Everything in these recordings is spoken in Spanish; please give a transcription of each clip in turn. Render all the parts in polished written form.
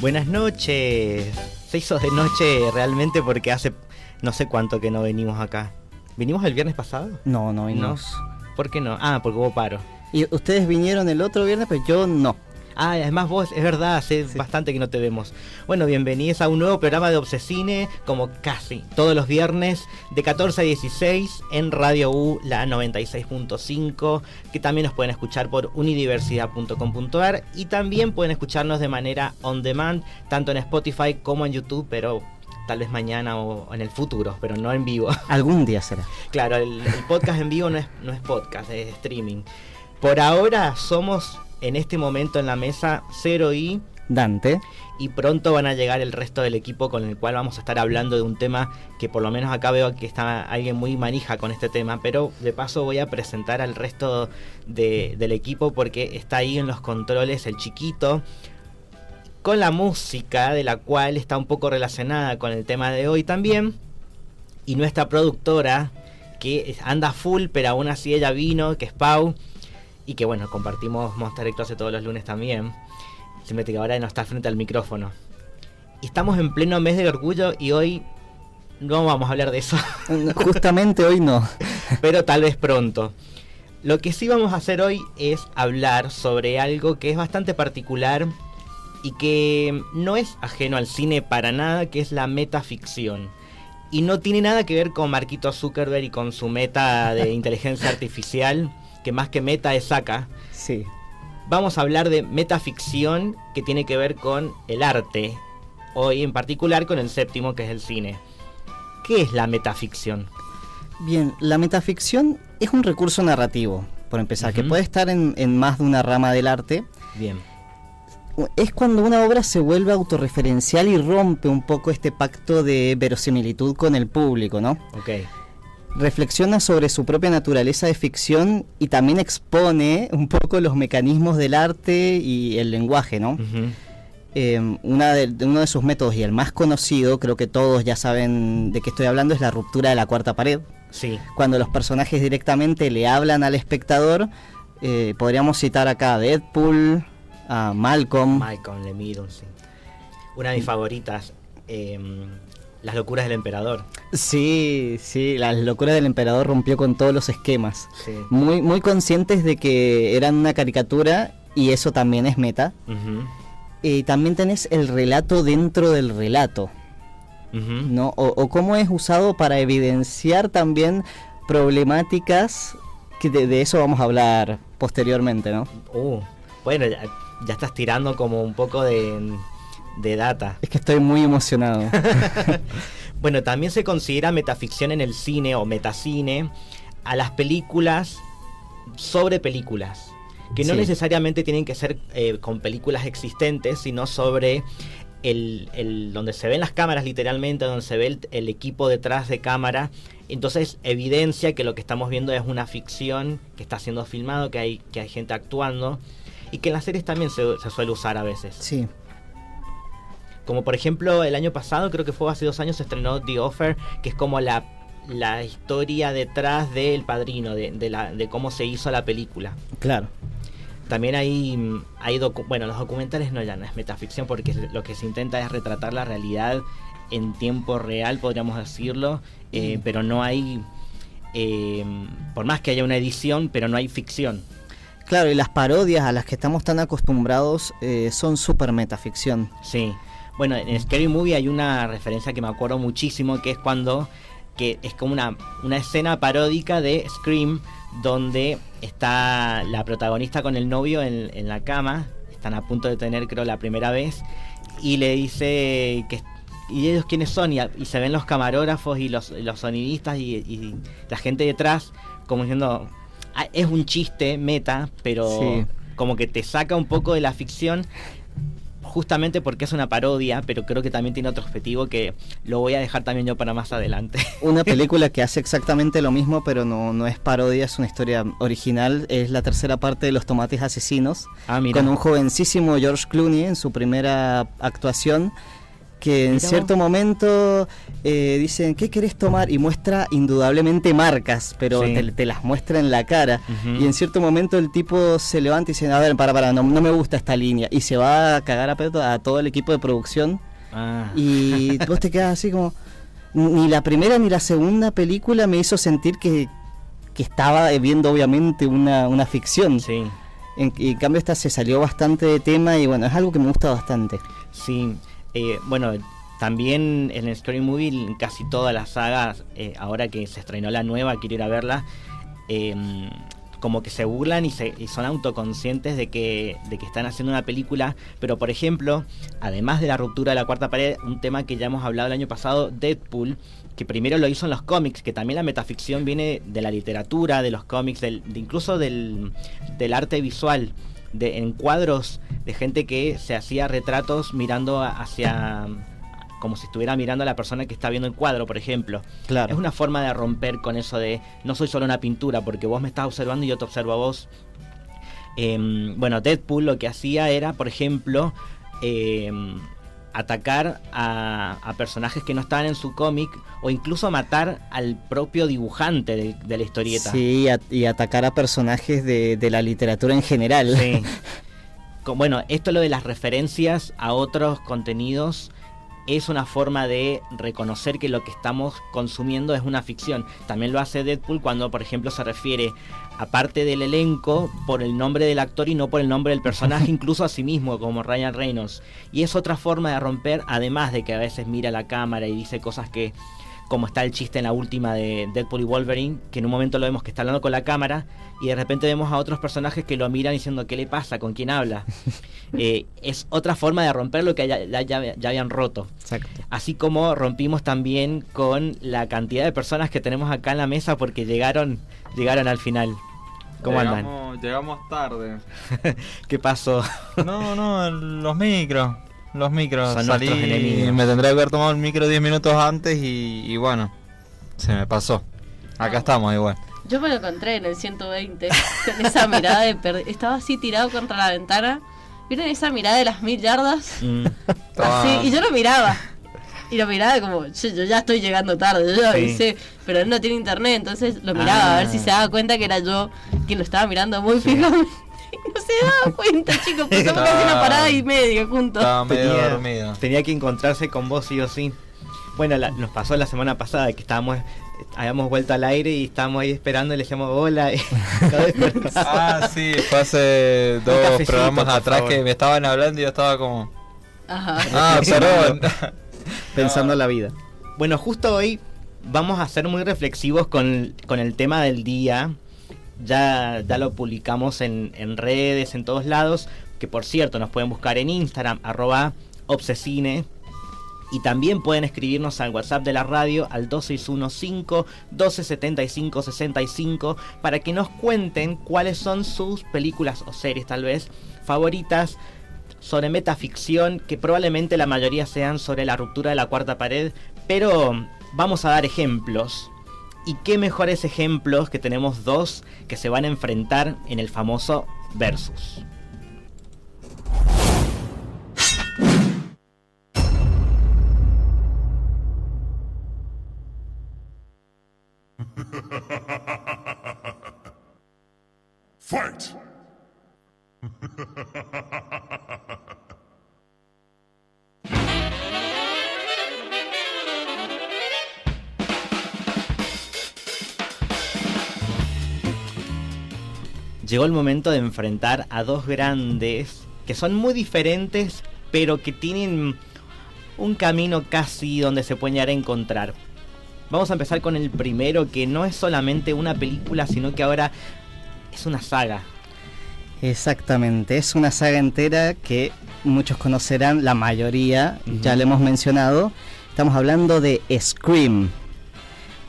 Buenas noches. Se hizo de noche realmente porque hace no sé cuánto que no venimos acá. ¿Vinimos el viernes pasado? No vinimos. ¿Por qué no? Ah, porque hubo paro. Y ustedes vinieron el otro viernes, pero yo no. Ah, además vos, es verdad, hace bastante que no te vemos. Bueno, bienvenidos a un nuevo programa de Obsesine, como casi todos los viernes, de 14 a 16, en Radio U, la 96.5, que también nos pueden escuchar por unidiversidad.com.ar y también pueden escucharnos de manera on demand, tanto en Spotify como en YouTube, pero tal vez mañana o en el futuro, pero no en vivo. Algún día será. Claro, el podcast en vivo no es podcast, es streaming. Por ahora somos... En este momento en la mesa, Cero y Dante. Y pronto van a llegar el resto del equipo con el cual vamos a estar hablando de un tema que por lo menos acá veo que está alguien muy manija con este tema. Pero de paso voy a presentar al resto del equipo porque está ahí en los controles el chiquito. Con la música de la cual está un poco relacionada con el tema de hoy también. Y nuestra productora que anda full pero aún así ella vino, que es Pau. Y que bueno, compartimos Monster Closet todos los lunes también. Investigadora de no estar frente al micrófono. Y estamos en pleno mes del orgullo y hoy no vamos a hablar de eso. Justamente hoy no. Pero tal vez pronto. Lo que sí vamos a hacer hoy es hablar sobre algo que es bastante particular y que no es ajeno al cine para nada, que es la metaficción. Y no tiene nada que ver con Marquito Zuckerberg y con su meta de inteligencia artificial, que más que meta es saca. Sí. Vamos a hablar de metaficción que tiene que ver con el arte, hoy en particular con el séptimo, que es el cine. ¿Qué es la metaficción? Bien, la metaficción es un recurso narrativo, por empezar, que puede estar en más de una rama del arte. Bien. Es cuando una obra se vuelve autorreferencial y rompe un poco este pacto de verosimilitud con el público, ¿no? Ok. Reflexiona sobre su propia naturaleza de ficción y también expone un poco los mecanismos del arte y el lenguaje, ¿no? Uno de sus métodos y el más conocido, creo que todos ya saben de qué estoy hablando, es la ruptura de la cuarta pared. Sí. Cuando los personajes directamente le hablan al espectador, podríamos citar acá a Deadpool, a Malcolm Lemire, sí. Una de mis favoritas, Las locuras del emperador. Sí, Las locuras del emperador rompió con todos los esquemas. Sí. Muy conscientes de que eran una caricatura y eso también es meta. También tenés el relato dentro del relato, ¿no? O cómo es usado para evidenciar también problemáticas, que de eso vamos a hablar posteriormente, ¿no? Bueno, ya estás tirando como un poco de data. Es que estoy muy emocionado. Bueno, también se considera metaficción en el cine o metacine a las películas sobre películas, que no necesariamente tienen que ser con películas existentes, sino sobre el donde se ven las cámaras literalmente, donde se ve el equipo detrás de cámara. Entonces evidencia que lo que estamos viendo es una ficción que está siendo filmado, que hay gente actuando, y que en las series también se suele usar a veces. Sí. Como por ejemplo el año pasado, creo que fue hace 2 años, se estrenó The Offer, que es como la historia detrás del Padrino, de cómo se hizo la película. Claro. También hay los documentales ya no es metaficción, porque lo que se intenta es retratar la realidad en tiempo real, podríamos decirlo, pero no hay, por más que haya una edición, pero no hay ficción. Claro, y las parodias a las que estamos tan acostumbrados son súper metaficción. Sí. Bueno, en Scary Movie hay una referencia que me acuerdo muchísimo, que es como una escena paródica de Scream, donde está la protagonista con el novio en la cama, están a punto de tener, creo, la primera vez, y le dice ¿y ellos quiénes son? Y se ven los camarógrafos y los sonidistas y la gente detrás, como diciendo, es un chiste meta, pero como que te saca un poco de la ficción, justamente porque es una parodia, pero creo que también tiene otro objetivo que lo voy a dejar también yo para más adelante. Una película que hace exactamente lo mismo, pero no es parodia, es una historia original, es la tercera parte de Los Tomates Asesinos, con un jovencísimo George Clooney en su primera actuación, que en cierto momento dicen, ¿qué querés tomar? Y muestra indudablemente marcas, pero te las muestra en la cara. Y en cierto momento el tipo se levanta y dice, a ver, no me gusta esta línea. Y se va a cagar a pedo a todo el equipo de producción. Y vos te quedas así como... Ni la primera ni la segunda película me hizo sentir que estaba viendo obviamente una ficción. Sí. En cambio esta se salió bastante de tema y bueno, es algo que me gusta bastante. Sí, bueno, también en el Scary Movie, en casi todas las sagas, ahora que se estrenó la nueva, quiero ir a verla, como que se burlan y son autoconscientes de que están haciendo una película. Pero por ejemplo, además de la ruptura de la cuarta pared, un tema que ya hemos hablado el año pasado, Deadpool, que primero lo hizo en los cómics, que también la metaficción viene de la literatura, de los cómics, incluso del arte visual, en cuadros de gente que se hacía retratos mirando hacia... como si estuviera mirando a la persona que está viendo el cuadro, por ejemplo. Claro. Es una forma de romper con eso de no soy solo una pintura, porque vos me estás observando y yo te observo a vos. Bueno, Deadpool lo que hacía era, por ejemplo, atacar a personajes que no estaban en su cómic, o incluso matar al propio dibujante de la historieta. Sí, y atacar a personajes de la literatura en general. Sí. Bueno, esto lo de las referencias a otros contenidos es una forma de reconocer que lo que estamos consumiendo es una ficción. También lo hace Deadpool cuando, por ejemplo, se refiere, aparte del elenco, por el nombre del actor y no por el nombre del personaje, incluso a sí mismo, como Ryan Reynolds. Y es otra forma de romper, además de que a veces mira la cámara y dice cosas que, como está el chiste en la última de Deadpool y Wolverine, que en un momento lo vemos que está hablando con la cámara y de repente vemos a otros personajes que lo miran diciendo ¿qué le pasa? ¿Con quién habla? Es otra forma de romper lo que ya habían roto. Exacto. Así como rompimos también con la cantidad de personas que tenemos acá en la mesa porque llegaron al final. ¿Cómo andan? Llegamos tarde. ¿Qué pasó? No, los micros. Son salí nuestros enemigos. Me tendré que haber tomado el micro 10 minutos antes y bueno, se me pasó. Acá estamos igual. Yo me lo encontré en el 120 con esa mirada de estaba así tirado contra la ventana. ¿Vieron esa mirada de las 1000 yardas? Así, y yo lo miraba. Y lo miraba como, yo ya estoy llegando tarde, yo lo avisé, pero él no tiene internet, entonces lo miraba a ver si se daba cuenta que era yo quien lo estaba mirando muy fijamente. No se daba cuenta, chicos, pasamos casi una parada y media juntos. Estaba medio dormido. Tenía que encontrarse con vos sí o sí. Bueno, nos pasó la semana pasada que habíamos vuelto al aire y estábamos ahí esperando y le decíamos hola. Sí, fue hace 2 programas atrás que me estaban hablando y yo estaba como... perdón. Pensando en la vida. Bueno, justo hoy vamos a ser muy reflexivos con el tema del día. Ya lo publicamos en redes, en todos lados, que por cierto nos pueden buscar en Instagram, @obsesine, y también pueden escribirnos al WhatsApp de la radio al 2615-1275-65 para que nos cuenten cuáles son sus películas o series tal vez favoritas sobre metaficción, que probablemente la mayoría sean sobre la ruptura de la cuarta pared, pero vamos a dar ejemplos. Y qué mejores ejemplos que tenemos 2 que se van a enfrentar en el famoso Versus. Fight! Llegó el momento de enfrentar a 2 grandes que son muy diferentes, pero que tienen un camino casi donde se pueden llegar a encontrar. Vamos a empezar con el primero, que no es solamente una película, sino que ahora es una saga. Exactamente, es una saga entera que muchos conocerán, la mayoría, ya lo hemos mencionado. Estamos hablando de Scream.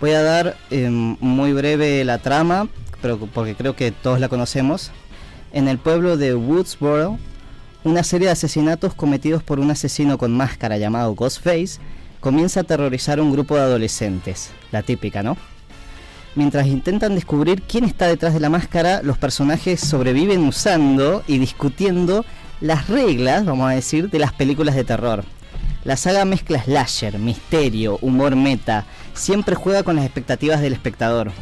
Voy a dar muy breve la trama, pero porque creo que todos la conocemos. En el pueblo de Woodsboro, una serie de asesinatos cometidos por un asesino con máscara llamado Ghostface comienza a aterrorizar a un grupo de adolescentes. La típica, ¿no? Mientras intentan descubrir quién está detrás de la máscara, los personajes sobreviven usando y discutiendo las reglas, vamos a decir, de las películas de terror. La saga mezcla slasher, misterio, humor meta, siempre juega con las expectativas del espectador.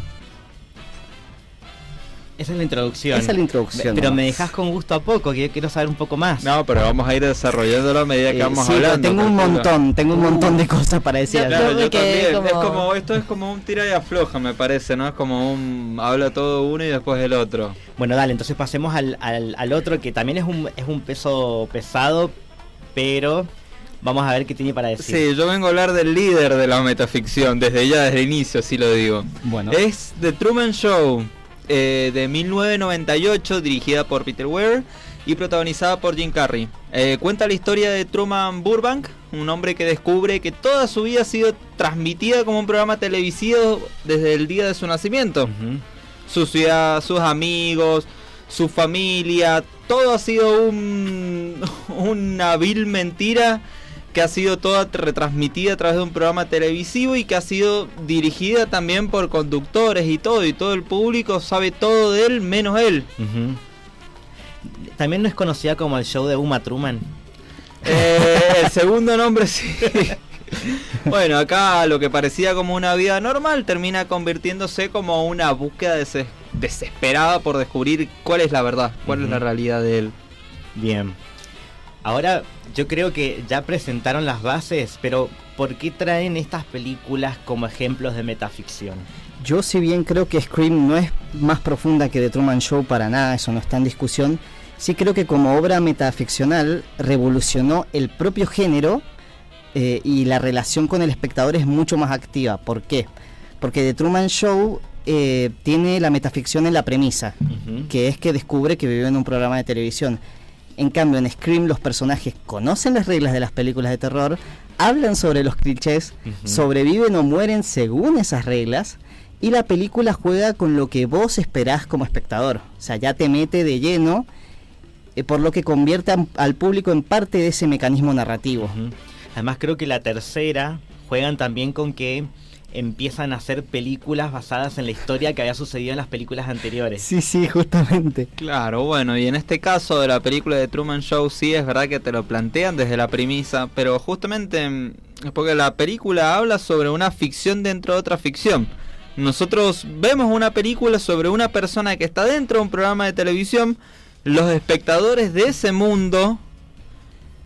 Esa es la introducción. Pero nomás. me dejas con gusto a poco, que quiero saber un poco más. No, pero vamos a ir desarrollándolo a medida que vamos hablando. Tengo un montón de cosas para decir. Claro, yo también. Esto es como un tira y afloja, me parece, ¿no? Es como habla todo uno y después el otro. Bueno, dale, entonces pasemos al otro, que también es un peso pesado, pero vamos a ver qué tiene para decir. Sí, yo vengo a hablar del líder de la metaficción, desde el inicio, así lo digo. Bueno. Es The Truman Show. De 1998, dirigida por Peter Weir y protagonizada por Jim Carrey. Cuenta la historia de Truman Burbank, un hombre que descubre que toda su vida ha sido transmitida como un programa televisivo desde el día de su nacimiento. Su ciudad, sus amigos, su familia, todo ha sido una vil mentira que ha sido toda retransmitida a través de un programa televisivo y que ha sido dirigida también por conductores y todo el público sabe todo de él menos él. También no es conocida como el show de Uma Truman. El segundo nombre sí. Bueno, acá lo que parecía como una vida normal termina convirtiéndose como una búsqueda desesperada por descubrir cuál es la verdad, cuál es la realidad de él. Bien. Ahora, yo creo que ya presentaron las bases, pero ¿por qué traen estas películas como ejemplos de metaficción? Yo, si bien creo que Scream no es más profunda que The Truman Show para nada, eso no está en discusión, sí creo que como obra metaficcional revolucionó el propio género y la relación con el espectador es mucho más activa. ¿Por qué? Porque The Truman Show tiene la metaficción en la premisa, que es que descubre que vive en un programa de televisión. En cambio, en Scream los personajes conocen las reglas de las películas de terror, hablan sobre los clichés, sobreviven o mueren según esas reglas, y la película juega con lo que vos esperás como espectador. O sea, ya te mete de lleno, por lo que convierte al público en parte de ese mecanismo narrativo. Además, creo que la tercera juegan también con que empiezan a hacer películas basadas en la historia que había sucedido en las películas anteriores. Sí, justamente. Claro, bueno, y en este caso de la película de Truman Show sí es verdad que te lo plantean desde la premisa, pero justamente es porque la película habla sobre una ficción dentro de otra ficción. Nosotros vemos una película sobre una persona que está dentro de un programa de televisión, los espectadores de ese mundo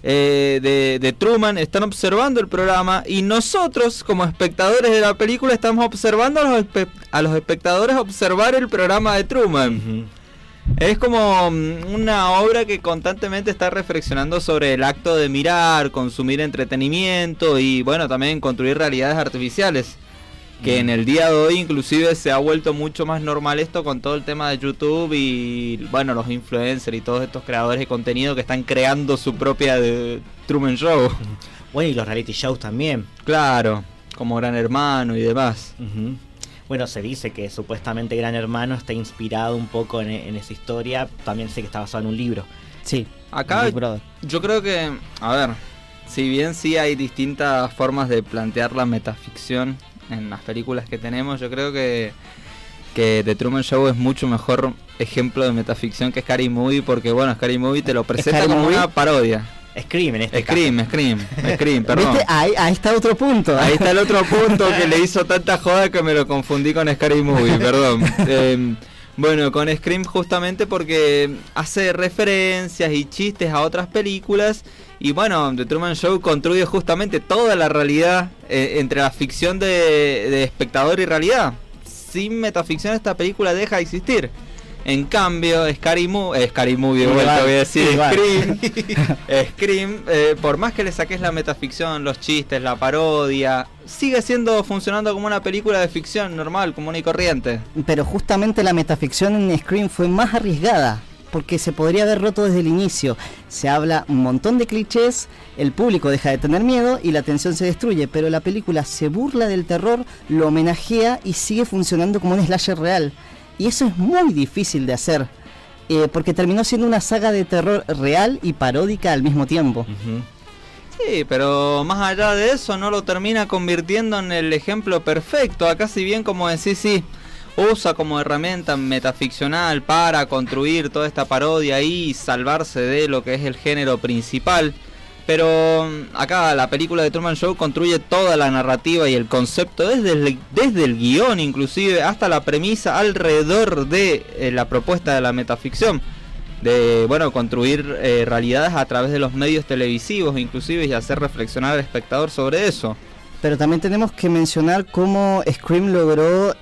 de Truman están observando el programa y nosotros como espectadores de la película estamos observando a los espectadores observar el programa de Truman. Es como una obra que constantemente está reflexionando sobre el acto de mirar, consumir entretenimiento y bueno, también construir realidades artificiales, que en el día de hoy inclusive se ha vuelto mucho más normal esto con todo el tema de YouTube y bueno, los influencers y todos estos creadores de contenido que están creando su propia Truman Show. Bueno, y los reality shows también. Claro, como Gran Hermano y demás. Bueno, se dice que supuestamente Gran Hermano está inspirado un poco en esa historia. También sé que está basado en un libro. Sí, acá yo creo que, a ver, si bien sí hay distintas formas de plantear la metaficción en las películas que tenemos, yo creo que The Truman Show es mucho mejor ejemplo de metaficción que Scary Movie, porque bueno, Scary Movie te lo presenta como una parodia. Scream en este Scream, perdón. ¿Viste? Ahí está otro punto. Ahí está el otro punto que le hizo tanta joda que me lo confundí con Scary Movie, perdón. Bueno, con Scream justamente porque hace referencias y chistes a otras películas. Y bueno, The Truman Show construye justamente toda la realidad entre la ficción de espectador y realidad. Sin metaficción esta película deja de existir. En cambio, Scary Movie, voy a decir, Scream, por más que le saques la metaficción, los chistes, la parodia, sigue funcionando como una película de ficción normal, común y corriente. Pero justamente la metaficción en Scream fue más arriesgada, porque se podría haber roto desde el inicio. Se habla un montón de clichés, el público deja de tener miedo y la tensión se destruye, pero la película se burla del terror, lo homenajea y sigue funcionando como un slasher real. Y eso es muy difícil de hacer, porque terminó siendo una saga de terror real y paródica al mismo tiempo. Sí, pero más allá de eso no lo termina convirtiendo en el ejemplo perfecto. Acá si bien, como decís, sí, usa como herramienta metaficcional para construir toda esta parodia y salvarse de lo que es el género principal, Pero acá la película de Truman Show construye toda la narrativa y el concepto desde el guión inclusive hasta la premisa alrededor de la propuesta de la metaficción. De, bueno, construir realidades a través de los medios televisivos inclusive y hacer reflexionar al espectador sobre eso. Pero también tenemos que mencionar cómo Scream logró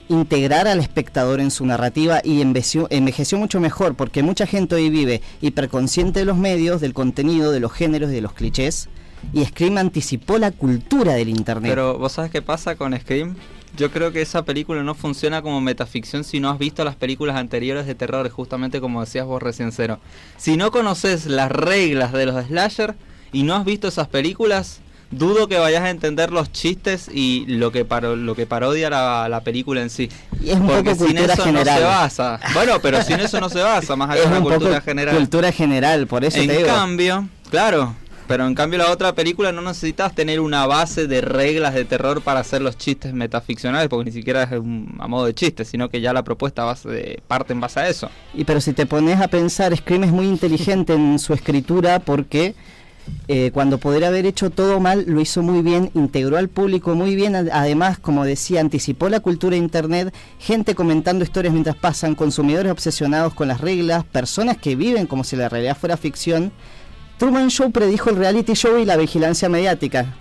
integrar al espectador en su narrativa y envejeció mucho mejor, porque mucha gente hoy vive hiperconsciente de los medios, del contenido, de los géneros y de los clichés, y Scream anticipó la cultura del internet. Pero ¿vos sabés qué pasa con Scream? Yo creo que esa película no funciona como metaficción si no has visto las películas anteriores de terror, justamente como decías vos recién, Cero. Si no conoces las reglas de los slasher y no has visto esas películas, dudo que vayas a entender los chistes y lo que parodia la película en sí. Y es un porque poco sin cultura eso general. no se basa. Bueno, pero sin eso no se basa, más allá de la cultura general. Cultura general, por eso te digo. En cambio, claro, pero en cambio la otra película no necesitas tener una base de reglas de terror para hacer los chistes metaficcionales, porque ni siquiera es a modo de chiste, sino que ya la propuesta parte en base a eso. Y pero si te pones a pensar, Scream es muy inteligente en su escritura porque cuando podría haber hecho todo mal, lo hizo muy bien, integró al público muy bien, además, como decía, anticipó la cultura de internet, gente comentando historias mientras pasan, consumidores obsesionados con las reglas, personas que viven como si la realidad fuera ficción. Truman Show predijo el reality show y la vigilancia mediática,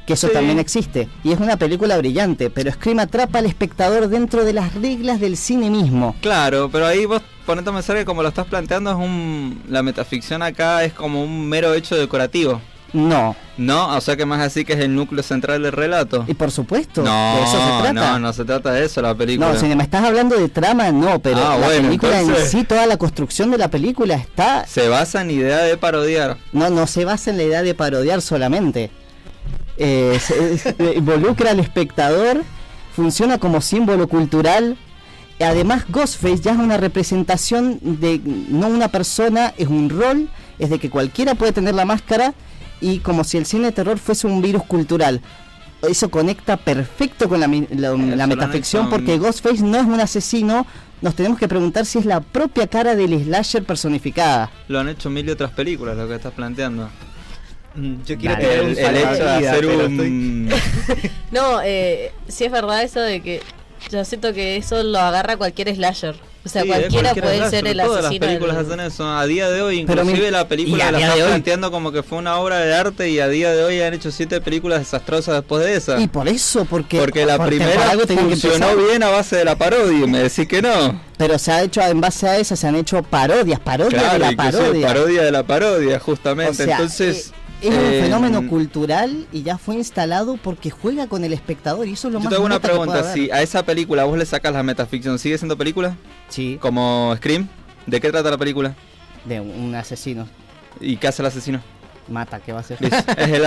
que eso también existe, y es una película brillante, pero Scream atrapa al espectador dentro de las reglas del cine mismo. Claro, pero ahí vos ponete a pensar que como lo estás planteando, la metaficción acá es como un mero hecho decorativo. No, o sea que más así que es el núcleo central del relato. Y por supuesto, de eso se trata. No se trata de eso la película. No, si me estás hablando de trama, no, pero la película entonces, en sí, toda la construcción de la película está... Se basa en idea de parodiar. No se basa en la idea de parodiar solamente. Se involucra al espectador, funciona como símbolo cultural. Además, Ghostface ya es una representación de no una persona, es un rol, es de que cualquiera puede tener la máscara, y como si el cine de terror fuese un virus cultural. Eso conecta perfecto con la metaficción, porque Ghostface no es un asesino. Nos tenemos que preguntar si es la propia cara del slasher personificada. Lo han hecho 1000 y otras películas, lo que estás planteando. Yo quiero tener un No, sí es verdad eso de que yo siento que eso lo agarra cualquier slasher. O sea, cualquiera puede slasher, ser el todas asesino. Las películas hacen eso. A día de hoy, inclusive la película la están planteando como que fue una obra de arte, y a día de hoy han hecho 7 películas desastrosas después de esa. Y por eso, porque la primera funcionó bien a base de la parodia, y me decís que no. Pero se ha hecho, en base a esa se han hecho parodias claro, de la parodia. Parodia de la parodia, justamente. O sea, entonces... es un fenómeno cultural y ya fue instalado porque juega con el espectador, y eso es lo más. Yo te hago una pregunta, si a esa película vos le sacas la metaficción, ¿sigue siendo película? Sí. ¿Como Scream? ¿De qué trata la película? De un asesino. ¿Y qué hace el asesino? Mata, ¿qué va a hacer? Es el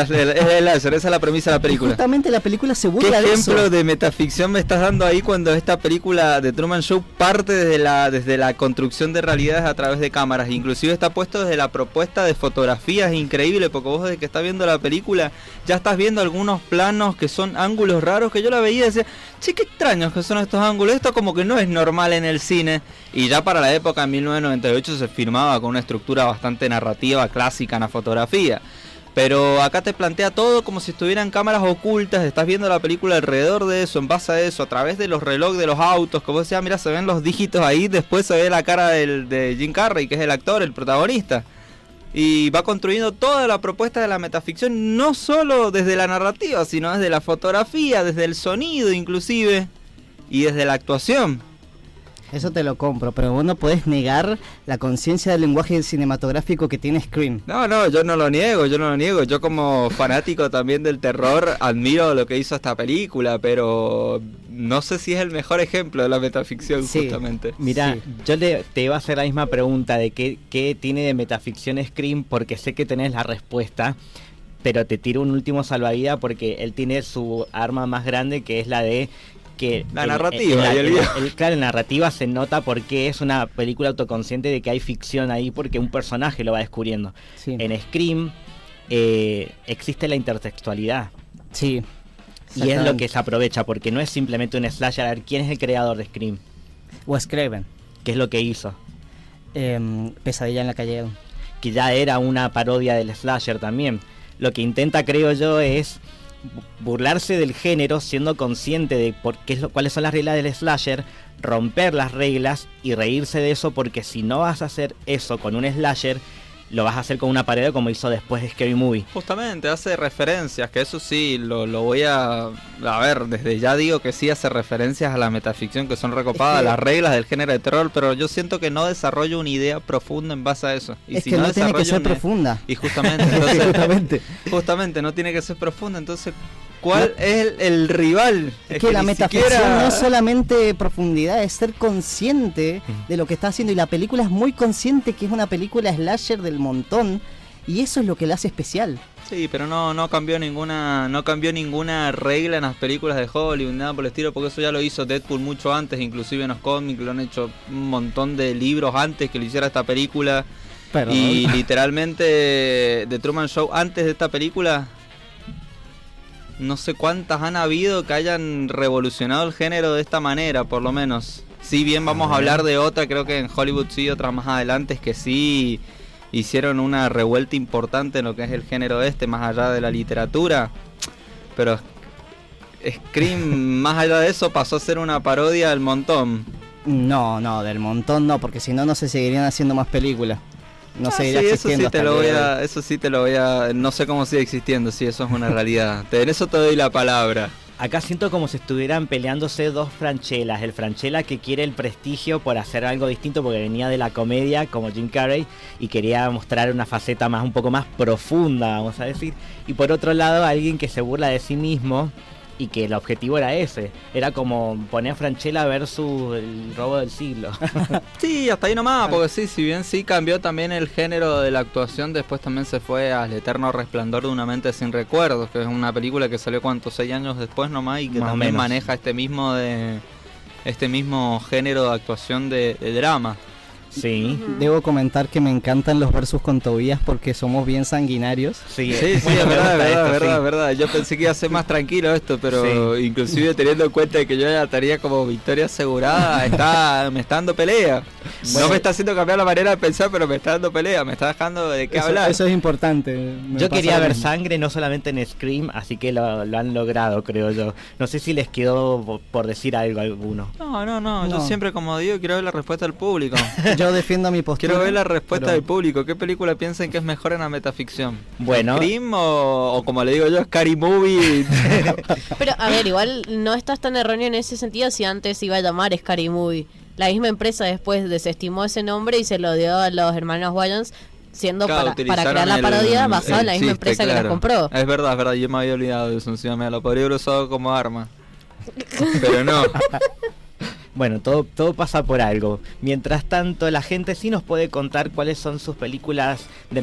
láser, esa es la premisa de la película. Y justamente la película se burla de eso. ¿Qué ejemplo de metaficción me estás dando ahí cuando esta película de Truman Show parte desde la construcción de realidades a través de cámaras? Inclusive está puesto desde la propuesta de fotografías, increíble, porque vos desde que estás viendo la película ya estás viendo algunos planos que son ángulos raros, que yo la veía y decía, che, qué extraños que son estos ángulos, esto como que no es normal en el cine. Y ya para la época, en 1998, se filmaba con una estructura bastante narrativa, clásica en la fotografía. Pero acá te plantea todo como si estuvieran cámaras ocultas, estás viendo la película alrededor de eso, en base a eso, a través de los relojes de los autos, como decía, mira, se ven los dígitos ahí, después se ve la cara de Jim Carrey, que es el actor, el protagonista. Y va construyendo toda la propuesta de la metaficción, no solo desde la narrativa, sino desde la fotografía, desde el sonido inclusive, y desde la actuación. Eso te lo compro, pero vos no podés negar la conciencia del lenguaje cinematográfico que tiene Scream. No, yo no lo niego. Yo como fanático también del terror admiro lo que hizo esta película, pero no sé si es el mejor ejemplo de la metaficción, justamente. Mira, yo te iba a hacer la misma pregunta de qué tiene de metaficción Scream, porque sé que tenés la respuesta, pero te tiro un último salvavidas porque él tiene su arma más grande, que es la de... que la narrativa, claro, en narrativa se nota porque es una película autoconsciente de que hay ficción ahí, porque un personaje lo va descubriendo. Sí. En Scream existe la intertextualidad. Sí. Y es lo que se aprovecha, porque no es simplemente un slasher. A ver, ¿quién es el creador de Scream? Wes Craven. ¿Qué es lo que hizo? Pesadilla en la calle. que ya era una parodia del slasher también. Lo que intenta, creo yo, es burlarse del género siendo consciente de cuáles son las reglas del slasher, romper las reglas y reírse de eso, porque si no vas a hacer eso con un slasher, lo vas a hacer con una parodia como hizo después Scary Movie. Justamente, hace referencias, que eso sí, lo voy a ver, desde ya digo que sí hace referencias a la metaficción que son recopadas, a las reglas del género de terror, pero yo siento que no desarrollo una idea profunda en base a eso. Y es si que no tiene que ser profunda. Y justamente, entonces, justamente no tiene que ser profunda, entonces... ¿Cuál es el rival? Es que la metaficción no es solamente profundidad, es ser consciente de lo que está haciendo. Y la película es muy consciente que es una película slasher del montón. Y eso es lo que la hace especial. Sí, pero no cambió ninguna regla en las películas de Hollywood, nada por el estilo, porque eso ya lo hizo Deadpool mucho antes, inclusive en los cómics, lo han hecho un montón de libros antes que lo hiciera esta película. Perdón. Y literalmente The Truman Show antes de esta película... No sé cuántas han habido que hayan revolucionado el género de esta manera, por lo menos. Si bien vamos a hablar de otra, creo que en Hollywood sí, otras más adelante, que sí hicieron una revuelta importante en lo que es el género más allá de la literatura. Pero Scream, más allá de eso, pasó a ser una parodia del montón. No, del montón no, porque si no, no se seguirían haciendo más películas. No seguirá existiendo. Eso sí te lo voy a... No sé cómo sigue existiendo, sí, eso es una realidad. En eso te doy la palabra. Acá siento como si estuvieran peleándose dos Franchelas. El Franchella que quiere el prestigio por hacer algo distinto porque venía de la comedia como Jim Carrey y quería mostrar una faceta un poco más profunda, vamos a decir. Y por otro lado, alguien que se burla de sí mismo y que el objetivo era ese. Era como poner a Franchella versus el robo del siglo. Sí, hasta ahí nomás, porque sí, si bien sí cambió también el género de la actuación, después también se fue al eterno resplandor de una mente sin recuerdos, que es una película que salió 6 años después nomás y que también maneja este mismo género de actuación de drama. Sí. Debo comentar que me encantan los versus con Tobías porque somos bien sanguinarios. Sí, es verdad. Yo pensé que iba a ser más tranquilo esto, pero inclusive teniendo en cuenta que yo ya estaría como victoria asegurada, me está dando pelea. Bueno, no me está haciendo cambiar la manera de pensar, pero me está dando pelea, me está dejando de qué hablar. Eso es importante. Yo quería ver sangre, no solamente en Scream, así que lo han logrado, creo yo. No sé si les quedó por decir algo a alguno. No. Yo siempre, como digo, quiero ver la respuesta del público. Yo defiendo mi postura. Quiero ver la respuesta del público. ¿Qué película piensan que es mejor en la metaficción? Bueno, ¿Scream o como le digo yo, Scary Movie? Pero a ver, igual no estás tan erróneo en ese sentido si antes iba a llamar Scary Movie. La misma empresa después desestimó ese nombre y se lo dio a los hermanos Wayans, siendo para crear la parodia basada en la misma empresa que la compró. Es verdad, yo me había olvidado de eso encima, me lo podría haber usado como arma. Pero no. Bueno, todo pasa por algo. Mientras tanto, la gente sí nos puede contar cuáles son sus películas de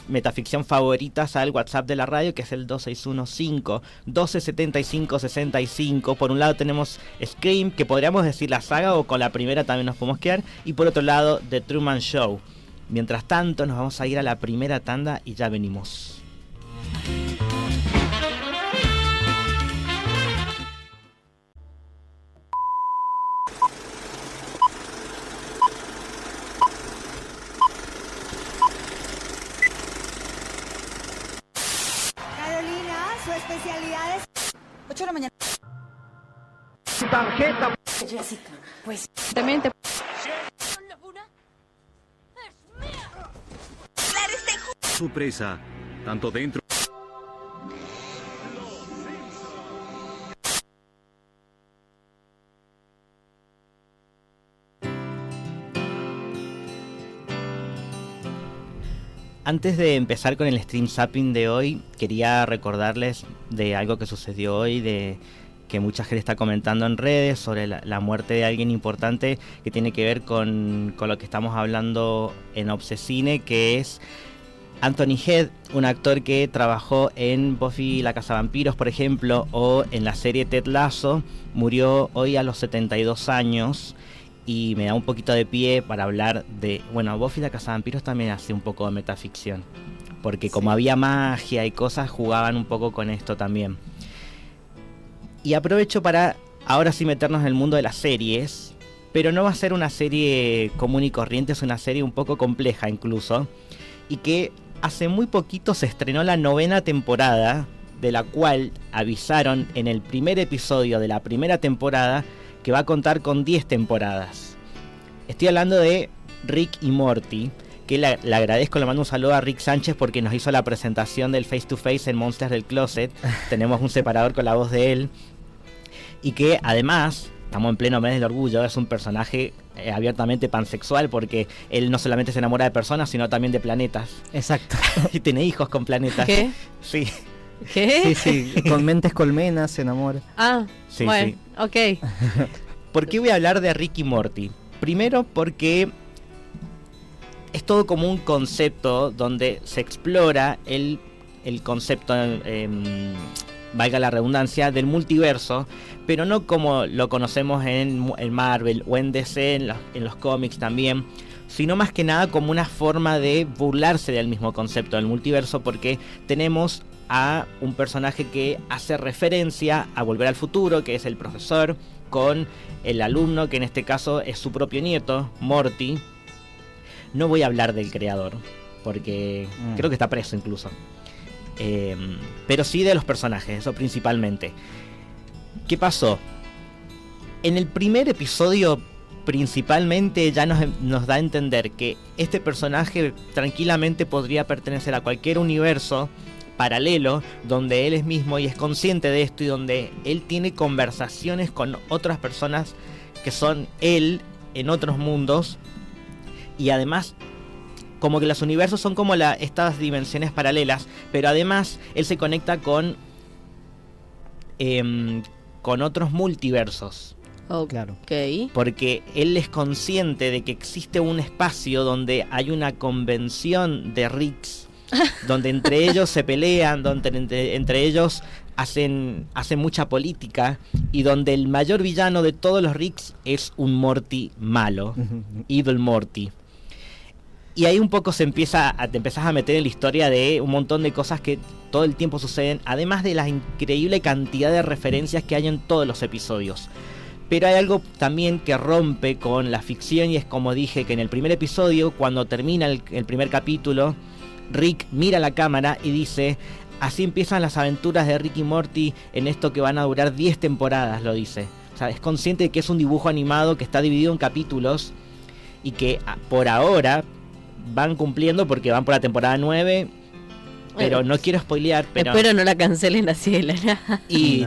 metaficción favoritas al WhatsApp de la radio, que es el 2615-1275-65. Por un lado tenemos Scream, que podríamos decir la saga, o con la primera también nos podemos quedar. Y por otro lado, The Truman Show. Mientras tanto, nos vamos a ir a la primera tanda y ya venimos. Especialidades 8 de la mañana. Tarjeta. Jessica, pues también te... Su presa, tanto dentro. Antes de empezar con el stream zapping de hoy, quería recordarles de algo que sucedió hoy, de que mucha gente está comentando en redes sobre la muerte de alguien importante que tiene que ver con lo que estamos hablando en Obsesine, que es Anthony Head, un actor que trabajó en Buffy la Cazavampiros, por ejemplo, o en la serie Ted Lasso. Murió hoy a los 72 años. Y me da un poquito de pie para hablar de... Bueno, Buffy la Cazavampiros también hace un poco de metaficción. Porque como había magia y cosas, jugaban un poco con esto también. Y aprovecho para ahora sí meternos en el mundo de las series. Pero no va a ser una serie común y corriente, es una serie un poco compleja incluso. y que hace muy poquito se estrenó la 9ª temporada, de la cual avisaron en el primer episodio de la primera temporada que va a contar con 10 temporadas. Estoy hablando de Rick y Morty, que le agradezco, le mando un saludo a Rick Sánchez porque nos hizo la presentación del Face to Face en Monsters del Closet. Tenemos un separador con la voz de él. Y que además, estamos en pleno mes del orgullo, es un personaje abiertamente pansexual porque él no solamente se enamora de personas, sino también de planetas. Exacto. Y tiene hijos con planetas. ¿Qué? Sí. ¿Qué? Sí, con mentes colmenas se enamora. Ah, Sí, bueno, sí. ok. ¿Por qué voy a hablar de Rick y Morty? Primero porque es todo como un concepto donde se explora el concepto, valga la redundancia, del multiverso, pero no como lo conocemos en Marvel o en DC, en los cómics también, sino más que nada como una forma de burlarse del mismo concepto del multiverso, porque tenemos a un personaje que hace referencia a Volver al Futuro, que es el profesor, con el alumno, que en este caso es su propio nieto, Morty. No voy a hablar del creador, porque creo que está preso incluso. Pero sí de los personajes, eso principalmente. ¿Qué pasó? En el primer episodio principalmente ya nos da a entender que este personaje tranquilamente podría pertenecer a cualquier universo paralelo donde él es mismo y es consciente de esto, y donde él tiene conversaciones con otras personas que son él en otros mundos. Y además, como que los universos son como estas dimensiones paralelas, pero además él se conecta con otros multiversos. Oh, claro. Ok. Porque él es consciente de que existe un espacio donde hay una convención de Ricks, donde entre ellos se pelean, donde entre ellos hacen mucha política, y donde el mayor villano de todos los Ricks es un Morty malo, Evil Morty. Y ahí un poco te empezás a meter en la historia de un montón de cosas que todo el tiempo suceden, además de la increíble cantidad de referencias que hay en todos los episodios. Pero hay algo también que rompe con la ficción, y es, como dije, que en el primer episodio, cuando termina el primer capítulo, Rick mira a la cámara y dice: así empiezan las aventuras de Rick y Morty en esto que van a durar 10 temporadas, lo dice. O sea, es consciente de que es un dibujo animado que está dividido en capítulos y que por ahora van cumpliendo porque van por la temporada 9, pero no quiero spoilear, pero espero no la cancelen así de la nada. Y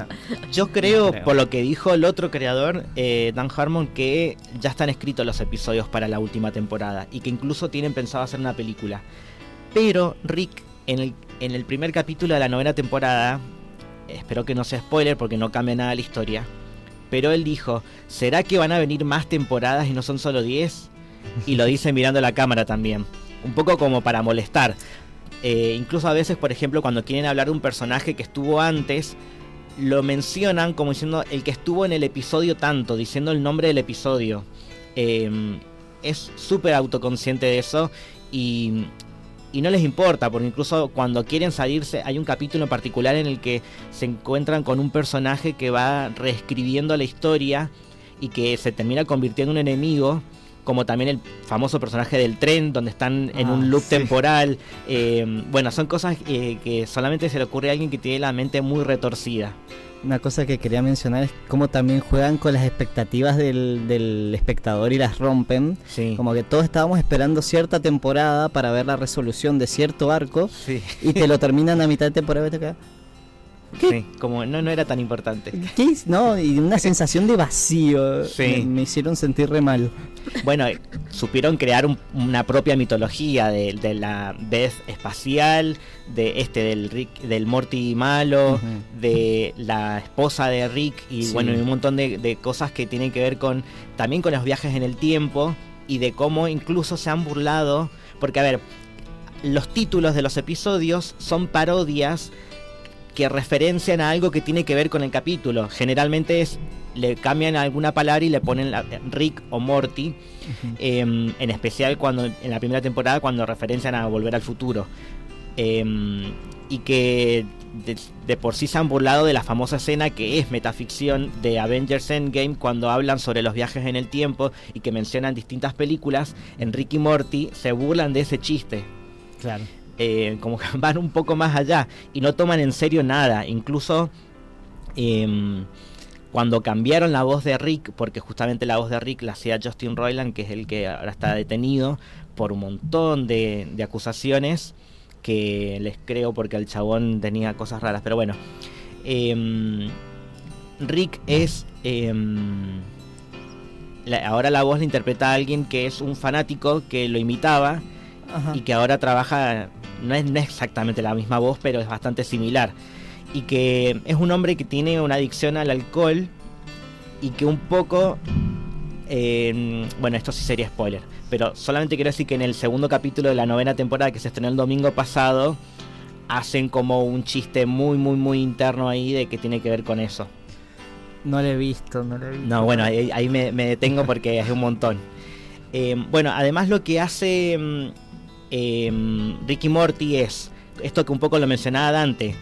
yo creo, por lo que dijo el otro creador, Dan Harmon, que ya están escritos los episodios para la última temporada y que incluso tienen pensado hacer una película. Pero Rick, en el primer capítulo de la 9ª temporada, espero que no sea spoiler porque no cambia nada la historia, pero él dijo: ¿será que van a venir más temporadas y no son solo 10? Y lo dice mirando la cámara también, un poco como para molestar. Incluso a veces, por ejemplo, cuando quieren hablar de un personaje que estuvo antes, lo mencionan como diciendo el que estuvo en el episodio tanto, diciendo el nombre del episodio. Es súper autoconsciente de eso, y no les importa, porque incluso cuando quieren salirse, hay un capítulo en particular en el que se encuentran con un personaje que va reescribiendo la historia y que se termina convirtiendo en un enemigo, como también el famoso personaje del tren, donde están en un loop temporal. Bueno, son cosas que solamente se le ocurre a alguien que tiene la mente muy retorcida. Una cosa que quería mencionar es cómo también juegan con las expectativas del espectador y las rompen. Sí. Como que todos estábamos esperando cierta temporada para ver la resolución de cierto arco, Sí. y te lo terminan a mitad de temporada y te quedas, ¿qué? Sí, como no era tan importante. ¿Qué? No, y una sensación de vacío. Sí. Me hicieron sentir re mal. Bueno, supieron crear una propia mitología de la Beth espacial, del Rick, del Morty malo, de la esposa de Rick, y bueno, y un montón de cosas que tienen que ver también con los viajes en el tiempo, y de cómo incluso se han burlado, porque a ver, los títulos de los episodios son parodias que referencian a algo que tiene que ver con el capítulo. Generalmente le cambian alguna palabra y le ponen Rick o Morty, en especial cuando en la primera temporada, cuando referencian a Volver al Futuro, y que de por sí se han burlado de la famosa escena que es metaficción de Avengers Endgame, cuando hablan sobre los viajes en el tiempo y que mencionan distintas películas. En Rick y Morty se burlan de ese chiste. Claro. Como que van un poco más allá y no toman en serio nada. Incluso cuando cambiaron la voz de Rick, porque justamente la voz de Rick la hacía Justin Roiland, que es el que ahora está detenido por un montón de acusaciones, que les creo porque el chabón tenía cosas raras, pero bueno. Rick es... ahora la voz la interpreta a alguien que es un fanático que lo imitaba. Ajá. Y que ahora trabaja, no es exactamente la misma voz, pero es bastante similar. Y que es un hombre que tiene una adicción al alcohol y que un poco... bueno, esto sí sería spoiler, pero solamente quiero decir que en el segundo capítulo de la 9ª temporada, que se estrenó el domingo pasado, hacen como un chiste muy interno ahí de que tiene que ver con eso. No lo he visto. No, bueno, ahí me detengo porque es un montón. Bueno, además lo que hace Rick y Morty es esto que un poco lo mencionaba Dante,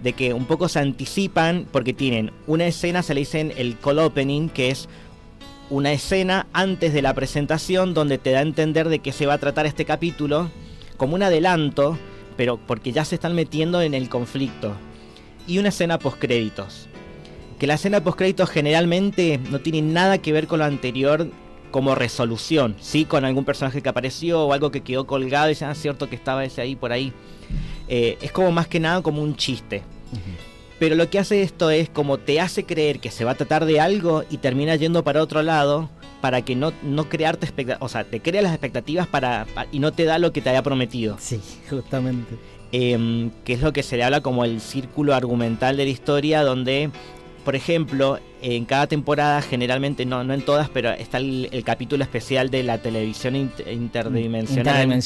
de que un poco se anticipan porque tienen una escena, se le dicen el cold opening, que es una escena antes de la presentación donde te da a entender de qué se va a tratar este capítulo, como un adelanto, pero porque ya se están metiendo en el conflicto. Y una escena postcréditos, que la escena postcréditos generalmente no tiene nada que ver con lo anterior como resolución, sí, con algún personaje que apareció o algo que quedó colgado y ya es cierto que estaba ese ahí por ahí. Es como más que nada como un chiste. Uh-huh. Pero lo que hace esto es como te hace creer que se va a tratar de algo y termina yendo para otro lado para que no crearte expectativas, o sea, te crea las expectativas y no te da lo que te había prometido. Sí, justamente. Que es lo que se le habla como el círculo argumental de la historia, donde, por ejemplo, en cada temporada, generalmente, no en todas, pero está el capítulo especial de la televisión interdimensional.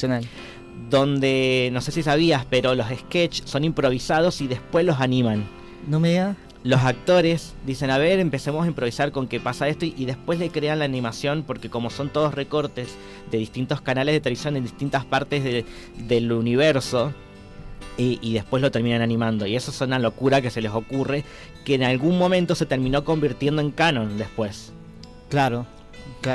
Donde, no sé si sabías, pero los sketches son improvisados y después los animan. No me digas. Los actores dicen, a ver, empecemos a improvisar con qué pasa esto, y después le crean la animación, porque como son todos recortes de distintos canales de televisión en distintas partes del universo, y después lo terminan animando. Y eso es una locura que se les ocurre, que en algún momento se terminó convirtiendo en canon después. Claro,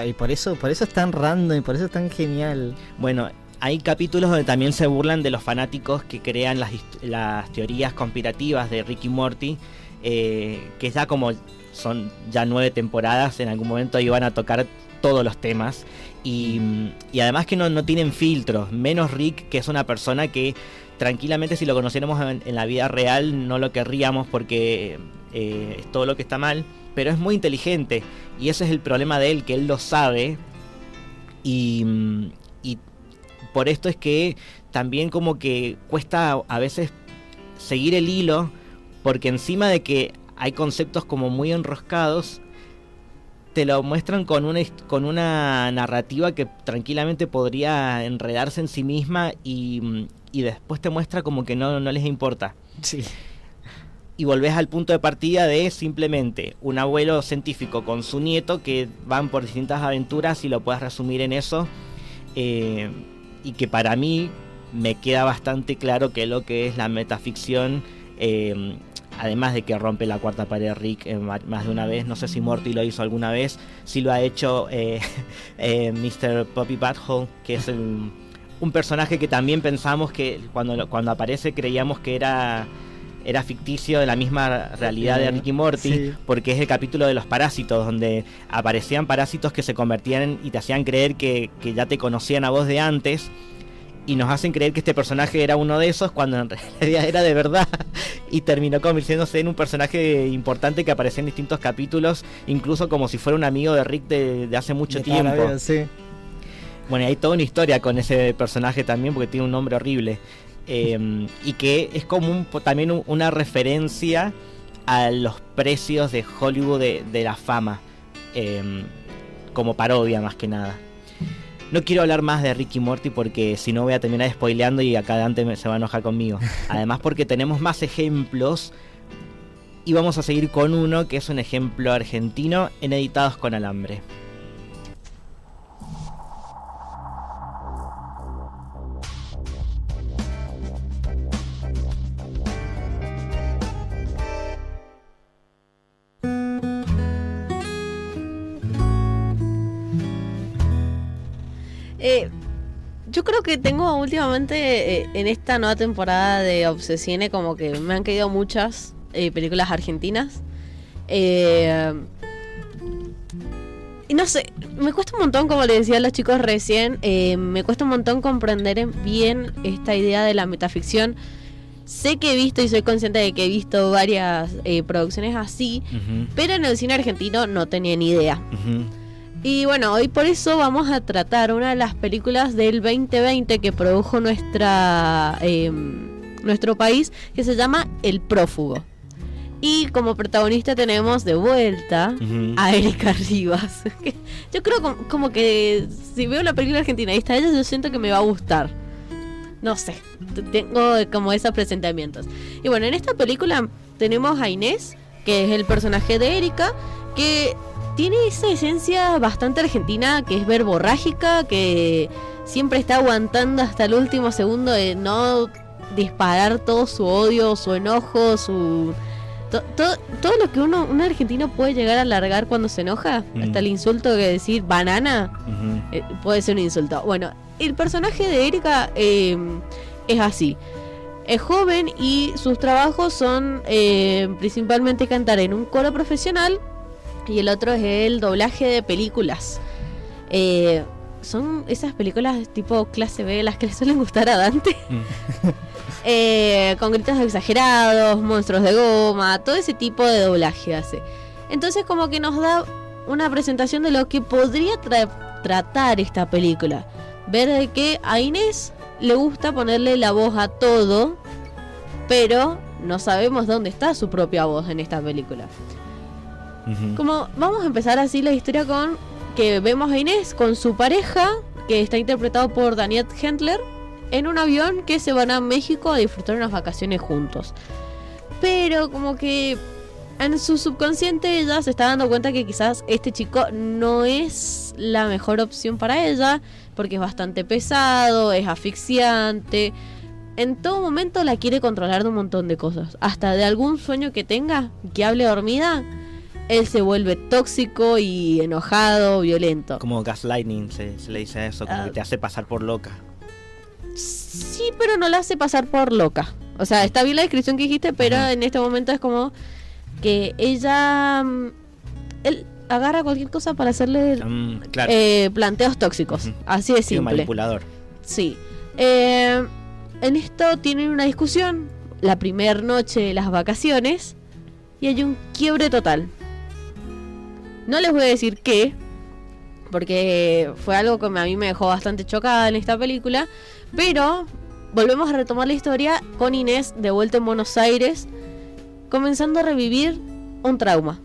y por eso es tan random y por eso es tan genial. Bueno, hay capítulos donde también se burlan de los fanáticos que crean las teorías conspirativas de Rick y Morty, que ya como son ya 9 temporadas, en algún momento iban a tocar todos los temas, y además que no tienen filtros, menos Rick, que es una persona que tranquilamente, si lo conociéramos en la vida real, no lo querríamos porque es todo lo que está mal, pero es muy inteligente, y ese es el problema de él, que él lo sabe, y por esto es que también como que cuesta a veces seguir el hilo, porque encima de que hay conceptos como muy enroscados, te lo muestran con una narrativa que tranquilamente podría enredarse en sí misma, y después te muestra como que no les importa. Sí. Y volvés al punto de partida de simplemente un abuelo científico con su nieto que van por distintas aventuras, y lo puedes resumir en eso. Y que para mí me queda bastante claro que lo que es la metaficción, además de que rompe la cuarta pared Rick más de una vez, no sé si Morty lo hizo alguna vez, si lo ha hecho Mr. Poppy Butthole, que es un personaje que también pensamos que cuando aparece creíamos que era ficticio, de la misma realidad de Rick y Morty, sí. Porque es el capítulo de los parásitos, donde aparecían parásitos que se convertían y te hacían creer que ya te conocían a vos de antes, y nos hacen creer que este personaje era uno de esos, cuando en realidad era de verdad, y terminó convirtiéndose en un personaje importante que aparecía en distintos capítulos, incluso como si fuera un amigo de Rick de hace mucho tiempo. Vida, sí. Bueno, y hay toda una historia con ese personaje también, porque tiene un nombre horrible. Y que es como también una referencia a los precios de Hollywood de la fama, como parodia más que nada. No quiero hablar más de Rick y Morty porque si no voy a terminar spoileando y acá Dante se va a enojar conmigo. Además porque tenemos más ejemplos, y vamos a seguir con uno que es un ejemplo argentino en Editados con Alambre. yo creo que tengo últimamente en esta nueva temporada de Obsescine como que me han caído muchas películas argentinas. Y no sé, me cuesta un montón, como le decía a los chicos recién, me cuesta un montón comprender bien esta idea de la metaficción. Sé que he visto y soy consciente de que he visto varias producciones así, pero en el cine argentino no tenía ni idea. Y bueno, hoy por eso vamos a tratar una de las películas del 2020 que produjo nuestro país, que se llama El Prófugo. Y como protagonista tenemos de vuelta a Erika Rivas. Yo creo como que si veo la película argentina y está ella, yo siento que me va a gustar. No sé, tengo como esos presentimientos. Y bueno, en esta película tenemos a Inés, que es el personaje de Erika, que tiene esa esencia bastante argentina, que es verborrágica, que siempre está aguantando hasta el último segundo de no disparar todo su odio, su enojo, su... Todo lo que un argentino puede llegar a alargar cuando se enoja, hasta el insulto que decir banana, puede ser un insulto. Bueno, el personaje de Erika es así. Es joven y sus trabajos son principalmente cantar en un coro profesional y el otro es el doblaje de películas. Son esas películas tipo clase B, las que le suelen gustar a Dante. Con gritos exagerados, monstruos de goma, todo ese tipo de doblaje hace. Entonces como que nos da una presentación de lo que podría tratar esta película. Ver de que a Inés le gusta ponerle la voz a todo, pero no sabemos dónde está su propia voz en esta película. Como vamos a empezar así la historia con que vemos a Inés con su pareja, que está interpretado por Daniel Hendler, en un avión que se van a México a disfrutar unas vacaciones juntos. Pero como que en su subconsciente ella se está dando cuenta que quizás este chico no es la mejor opción para ella, porque es bastante pesado, es asfixiante. En todo momento la quiere controlar de un montón de cosas. Hasta de algún sueño que tenga, que hable dormida, él se vuelve tóxico y enojado, violento. Como gaslighting se le dice eso, como que te hace pasar por loca. Sí, pero no la hace pasar por loca. O sea, está bien la descripción que dijiste, pero en este momento es como que ella... él agarra cualquier cosa para hacerle claro. Planteos tóxicos. Así de simple. Sí, manipulador. Sí. En esto tienen una discusión la primera noche de las vacaciones y hay un quiebre total. No les voy a decir qué, porque fue algo que a mí me dejó bastante chocada en esta película, pero volvemos a retomar la historia con Inés de vuelta en Buenos Aires, comenzando a revivir un trauma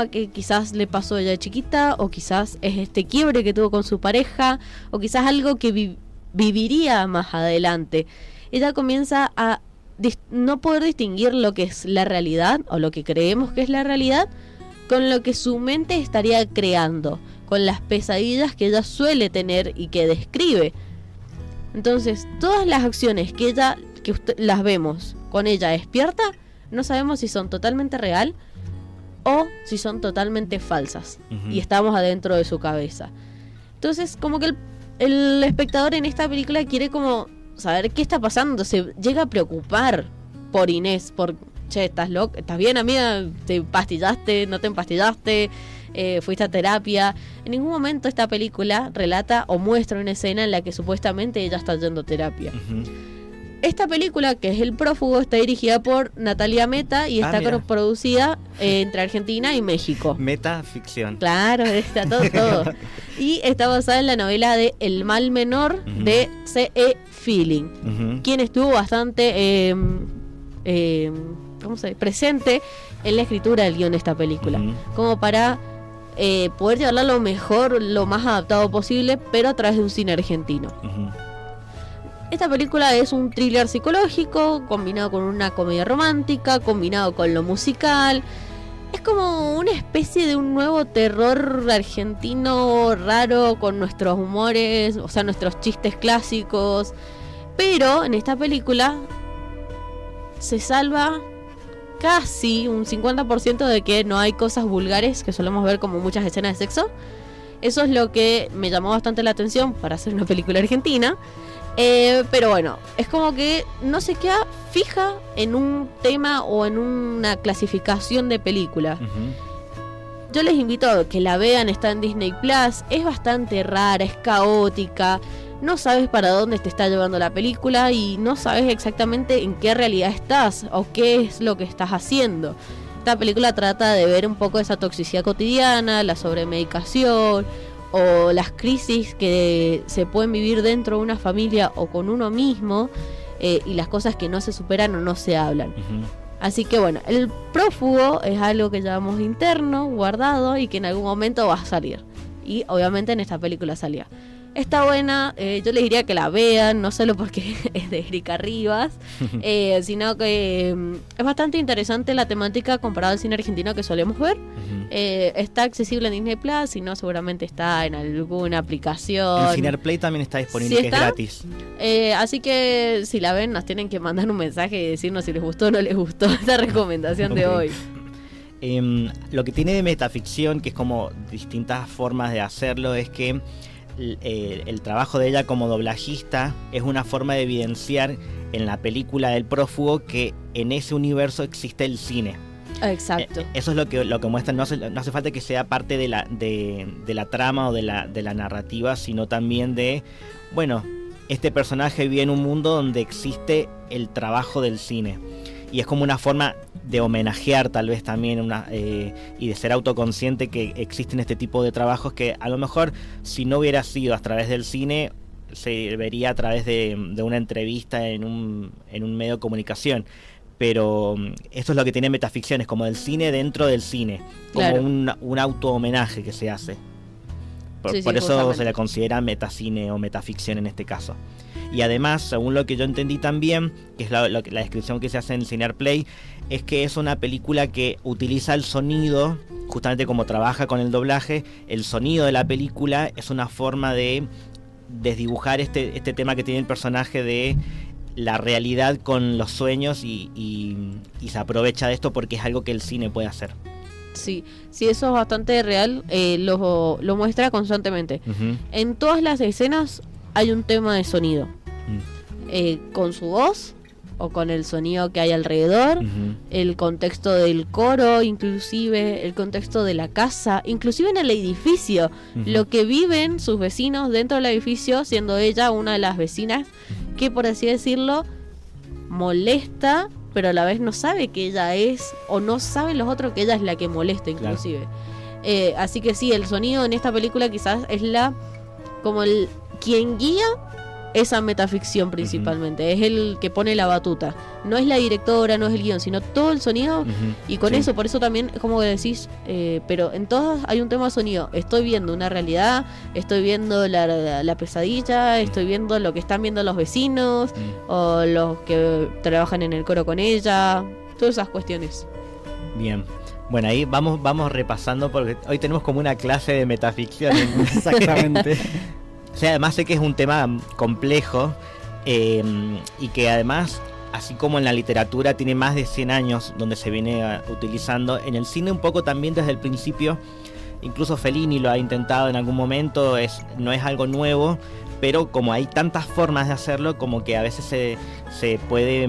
que quizás le pasó a ella de chiquita, o quizás es este quiebre que tuvo con su pareja, o quizás algo que viviría más adelante. Ella comienza a no poder distinguir lo que es la realidad, o lo que creemos que es la realidad, con lo que su mente estaría creando, con las pesadillas que ella suele tener y que describe. Entonces, todas las acciones que las vemos con ella despierta, no sabemos si son totalmente real o si son totalmente falsas. Y estamos adentro de su cabeza. Entonces, como que el espectador en esta película quiere como saber qué está pasando. Se llega a preocupar por Inés, por... Che, ¿estás loca? ¿Estás bien, amiga? ¿Te empastillaste? ¿No te empastillaste? ¿Fuiste a terapia? En ningún momento esta película relata o muestra una escena en la que supuestamente ella está yendo a terapia. Esta película, que es El Prófugo, está dirigida por Natalia Meta y está producida entre Argentina y México. Metaficción. Claro, está todo. Y está basada en la novela de El Mal Menor de C.E. Feeling, quien estuvo bastante... presente en la escritura del guión de esta película, como para poder llevarla lo mejor, lo más adaptado posible, pero a través de un cine argentino. Esta película es un thriller psicológico combinado con una comedia romántica, combinado con lo musical. Es como una especie de un nuevo terror argentino raro, con nuestros humores, o sea, nuestros chistes clásicos. Pero en esta película se salva casi un 50% de que no hay cosas vulgares, que solemos ver como muchas escenas de sexo, Eso es lo que me llamó bastante la atención para hacer una película argentina. Pero bueno, es como que no se queda fija en un tema o en una clasificación de película. Yo les invito a que la vean, está en Disney Plus, es bastante rara, es caótica, no sabes para dónde te está llevando la película y no sabes exactamente en qué realidad estás o qué es lo que estás haciendo. Esta película trata de ver un poco esa toxicidad cotidiana, la sobremedicación o las crisis que se pueden vivir dentro de una familia o con uno mismo, y las cosas que no se superan o no se hablan. Así que bueno, el prófugo es algo que llevamos interno, guardado y que en algún momento va a salir. Y obviamente en esta película salía. Está buena, yo les diría que la vean, no solo porque es de Erika Rivas, sino que es bastante interesante la temática comparada al cine argentino que solemos ver. Está accesible en Disney Plus, si no seguramente está en alguna aplicación. En Cineplay también está disponible, ¿Sí que está? es gratis. Así que si la ven nos tienen que mandar un mensaje y decirnos si les gustó o no les gustó esta recomendación de hoy. Lo que tiene de metaficción, que es como distintas formas de hacerlo, es que el trabajo de ella como doblajista es una forma de evidenciar en la película del prófugo que en ese universo existe el cine. Exacto. Eso es lo que muestra. No hace falta que sea parte de la trama o de la narrativa, sino también de, bueno, este personaje vive en un mundo donde existe el trabajo del cine. Y es como una forma de homenajear tal vez también y de ser autoconsciente que existen este tipo de trabajos que a lo mejor si no hubiera sido a través del cine se vería a través de una entrevista en un medio de comunicación. Pero esto es lo que tiene metaficción, es como el cine dentro del cine, como claro, un auto-homenaje que se hace. Por eso justamente se le considera metacine o metaficción en este caso. Y además, según lo que yo entendí también, que es la descripción que se hace en Cineplay, es que es una película que utiliza el sonido, justamente como trabaja con el doblaje, el sonido de la película es una forma de desdibujar este tema que tiene el personaje de la realidad con los sueños y se aprovecha de esto porque es algo que el cine puede hacer. Sí, eso es bastante real, lo muestra constantemente. En todas las escenas hay un tema de sonido, con su voz o con el sonido que hay alrededor, el contexto del coro, inclusive el contexto de la casa, inclusive en el edificio, lo que viven sus vecinos dentro del edificio, siendo ella una de las vecinas que, por así decirlo, molesta, pero a la vez no sabe que ella es, o no saben los otros que ella es la que molesta inclusive. Claro. Así que sí, el sonido en esta película quizás es quien guía esa metaficción principalmente, es el que pone la batuta, no es la directora, no es el guión, sino todo el sonido, y con eso, por eso también es como que decís, pero en todas hay un tema de sonido, estoy viendo una realidad, estoy viendo la pesadilla, estoy viendo lo que están viendo los vecinos, o los que trabajan en el coro con ella, todas esas cuestiones. Bien. Bueno, ahí vamos repasando porque hoy tenemos como una clase de metaficción. Exactamente. O sea, además sé que es un tema complejo y que además, así como en la literatura tiene más de 100 años donde se viene utilizando, en el cine un poco también desde el principio, incluso Fellini lo ha intentado en algún momento, no es algo nuevo, pero como hay tantas formas de hacerlo, como que a veces se puede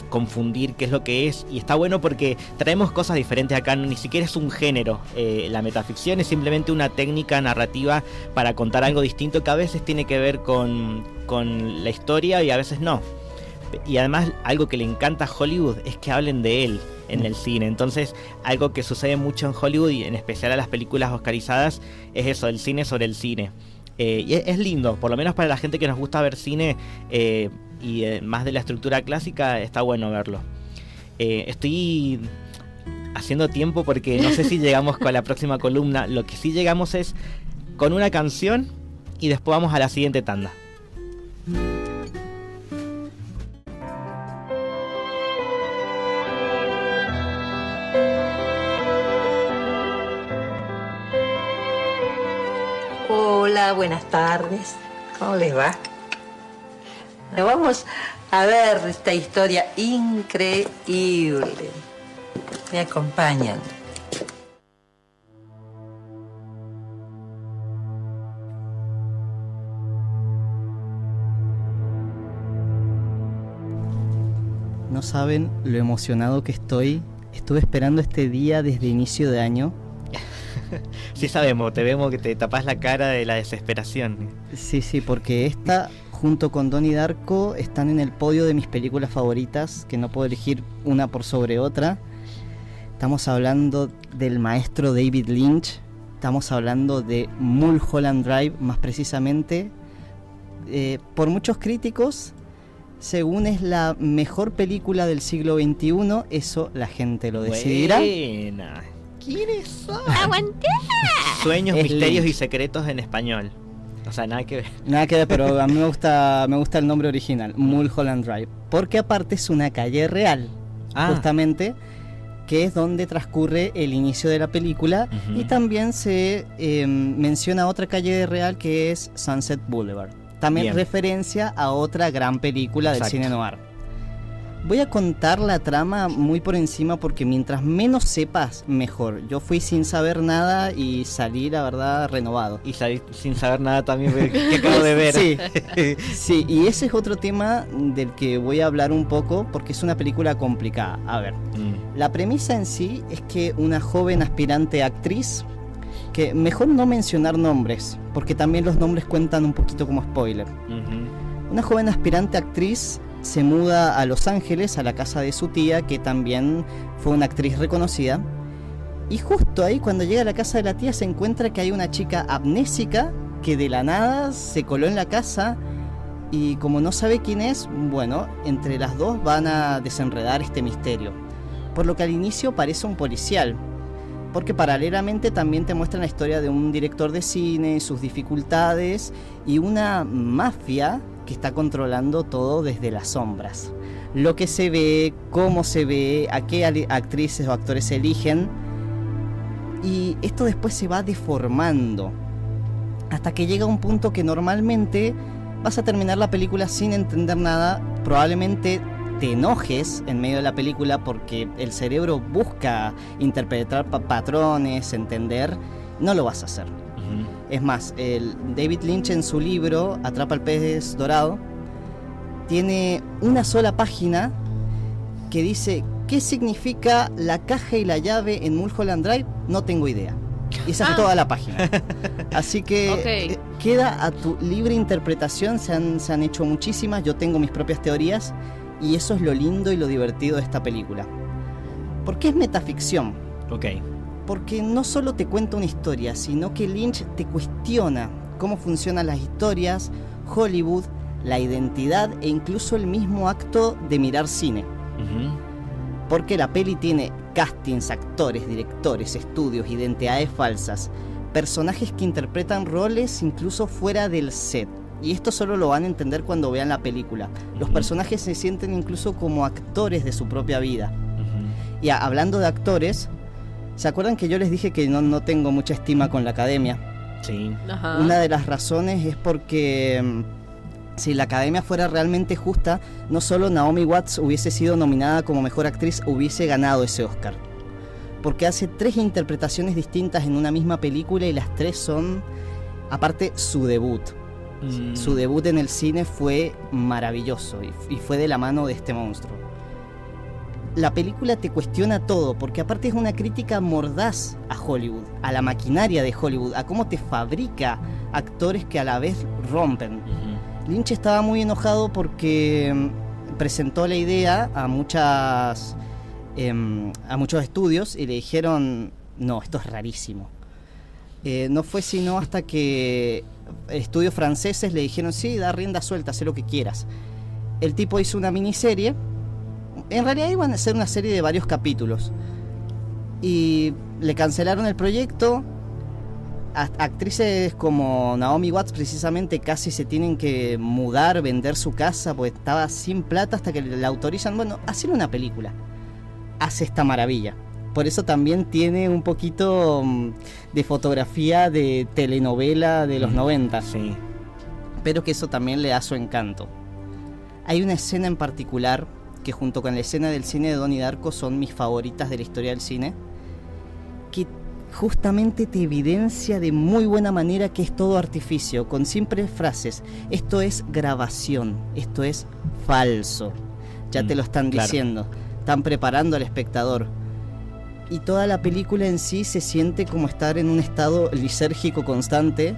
confundir qué es lo que es, y está bueno porque traemos cosas diferentes acá, ni siquiera es un género, la metaficción es simplemente una técnica narrativa para contar algo distinto que a veces tiene que ver con la historia y a veces no. Y además algo que le encanta a Hollywood es que hablen de él en el cine. Entonces algo que sucede mucho en Hollywood y en especial a las películas oscarizadas es eso, el cine sobre el cine. Y es lindo, por lo menos para la gente que nos gusta ver cine y más de la estructura clásica, está bueno verlo. Estoy haciendo tiempo porque no sé si llegamos con la próxima columna. Lo que sí llegamos es con una canción y después vamos a la siguiente tanda. Hola, buenas tardes. ¿Cómo les va? Vamos a ver esta historia increíble. Me acompañan. No saben lo emocionado que estoy. Estuve esperando este día desde inicio de año. Sí sabemos, te vemos que te tapas la cara de la desesperación. Sí, porque esta, junto con Donnie Darko, están en el podio de mis películas favoritas, que no puedo elegir una por sobre otra. Estamos hablando del maestro David Lynch, estamos hablando de Mulholland Drive, más precisamente. Por muchos críticos, según es la mejor película del siglo XXI, eso la gente lo decidirá. Buena. ¿Quiénes son? ¡Aguanté! Sueños, misterios y secretos en español. O sea, nada que ver. Nada que ver, pero a mí me gusta el nombre original, Mulholland Drive. Porque aparte es una calle real, justamente, que es donde transcurre el inicio de la película. Y también se menciona otra calle real que es Sunset Boulevard. También referencia a otra gran película del cine noir. Voy a contar la trama muy por encima porque mientras menos sepas, mejor. Yo fui sin saber nada y salí, la verdad, renovado. Y salí sin saber nada también, que acabo de ver. Sí, y ese es otro tema del que voy a hablar un poco porque es una película complicada. A ver, la premisa en sí es que una joven aspirante actriz, que mejor no mencionar nombres, porque también los nombres cuentan un poquito como spoiler. Una joven aspirante actriz se muda a Los Ángeles, a la casa de su tía, que también fue una actriz reconocida. Y justo ahí, cuando llega a la casa de la tía, se encuentra que hay una chica amnésica que de la nada se coló en la casa. Y como no sabe quién es, bueno, entre las dos van a desenredar este misterio. Por lo que al inicio parece un policial, porque paralelamente también te muestran la historia de un director de cine, sus dificultades y una mafia que está controlando todo desde las sombras. Lo que se ve, cómo se ve, a qué actrices o actores se eligen, y esto después se va deformando hasta que llega un punto que normalmente vas a terminar la película sin entender nada. Probablemente te enojes en medio de la película porque el cerebro busca interpretar patrones, entender. No lo vas a hacer. Es más, el David Lynch en su libro Atrapa al pez dorado tiene una sola página que dice ¿qué significa la caja y la llave en Mulholland Drive? No tengo idea. Y esa es toda la página. Así que queda a tu libre interpretación. Se han hecho muchísimas. Yo tengo mis propias teorías y eso es lo lindo y lo divertido de esta película. ¿Por qué es metaficción? Porque no solo te cuenta una historia, sino que Lynch te cuestiona cómo funcionan las historias, Hollywood, la identidad e incluso el mismo acto de mirar cine. Porque la peli tiene castings, actores, directores, estudios, identidades falsas, personajes que interpretan roles incluso fuera del set. Y esto solo lo van a entender cuando vean la película. Los personajes se sienten incluso como actores de su propia vida. Y hablando de actores, ¿se acuerdan que yo les dije que no tengo mucha estima con la academia? Sí. Una de las razones es porque si la academia fuera realmente justa, no solo Naomi Watts hubiese sido nominada como mejor actriz, hubiese ganado ese Oscar. Porque hace 3 interpretaciones distintas en una misma película y las 3 son, aparte, su debut. Su debut en el cine fue maravilloso y fue de la mano de este monstruo. La película te cuestiona todo, porque aparte es una crítica mordaz a Hollywood, a la maquinaria de Hollywood, a cómo te fabrica actores que a la vez rompen. Lynch estaba muy enojado porque presentó la idea a muchos estudios y le dijeron, no, esto es rarísimo. No fue sino hasta que estudios franceses le dijeron, sí, da rienda suelta, haz lo que quieras. El tipo hizo una miniserie. En realidad iban a ser una serie de varios capítulos y le cancelaron el proyecto. Actrices como Naomi Watts precisamente casi se tienen que mudar, vender su casa porque estaba sin plata, hasta que le autorizan, bueno, hacer una película. Hace esta maravilla. Por eso también tiene un poquito de fotografía de telenovela de los 90. Sí. Pero que eso también le da su encanto. Hay una escena en particular que junto con la escena del cine de Donnie Darko son mis favoritas de la historia del cine, que justamente te evidencia de muy buena manera que es todo artificio, con simples frases. Esto es grabación, esto es falso. ya te lo están diciendo, están preparando al espectador. Y toda la película en sí se siente como estar en un estado lisérgico constante.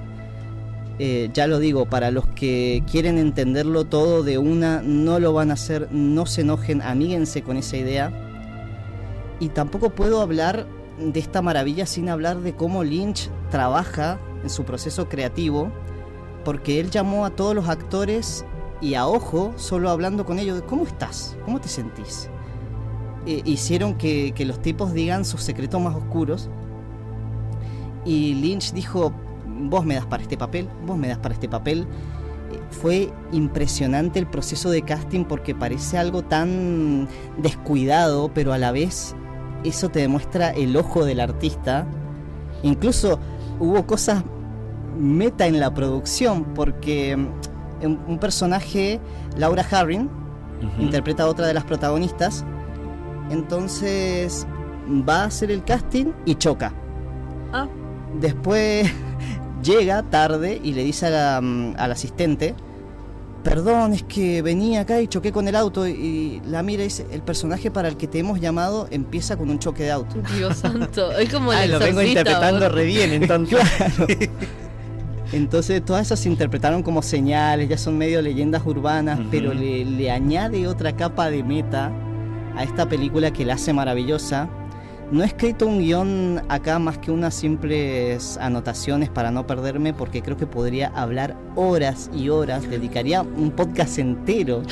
Ya lo digo, para los que quieren entenderlo todo de una, no lo van a hacer, no se enojen, amíguense con esa idea. Y tampoco puedo hablar de esta maravilla sin hablar de cómo Lynch trabaja en su proceso creativo, porque él llamó a todos los actores y a ojo, solo hablando con ellos, ¿cómo estás? ¿Cómo te sentís? Hicieron que los tipos digan sus secretos más oscuros, y Lynch dijo, vos me das para este papel, vos me das para este papel. Fue impresionante el proceso de casting, porque parece algo tan descuidado, pero a la vez eso te demuestra el ojo del artista. Incluso hubo cosas meta en la producción, porque un personaje, Laura Harring, interpreta a otra de las protagonistas. Entonces va a hacer el casting y choca. Después llega tarde y le dice al asistente, perdón, es que venía acá y choqué con el auto. Y la mira y dice, el personaje para el que te hemos llamado empieza con un choque de auto. Dios santo, es como el lo vengo interpretando re bien, entonces. Claro. Entonces todas esas se interpretaron como señales, ya son medio leyendas urbanas, pero le añade otra capa de meta a esta película que la hace maravillosa. No he escrito un guión acá más que unas simples anotaciones para no perderme, porque creo que podría hablar horas y horas, dedicaría un podcast entero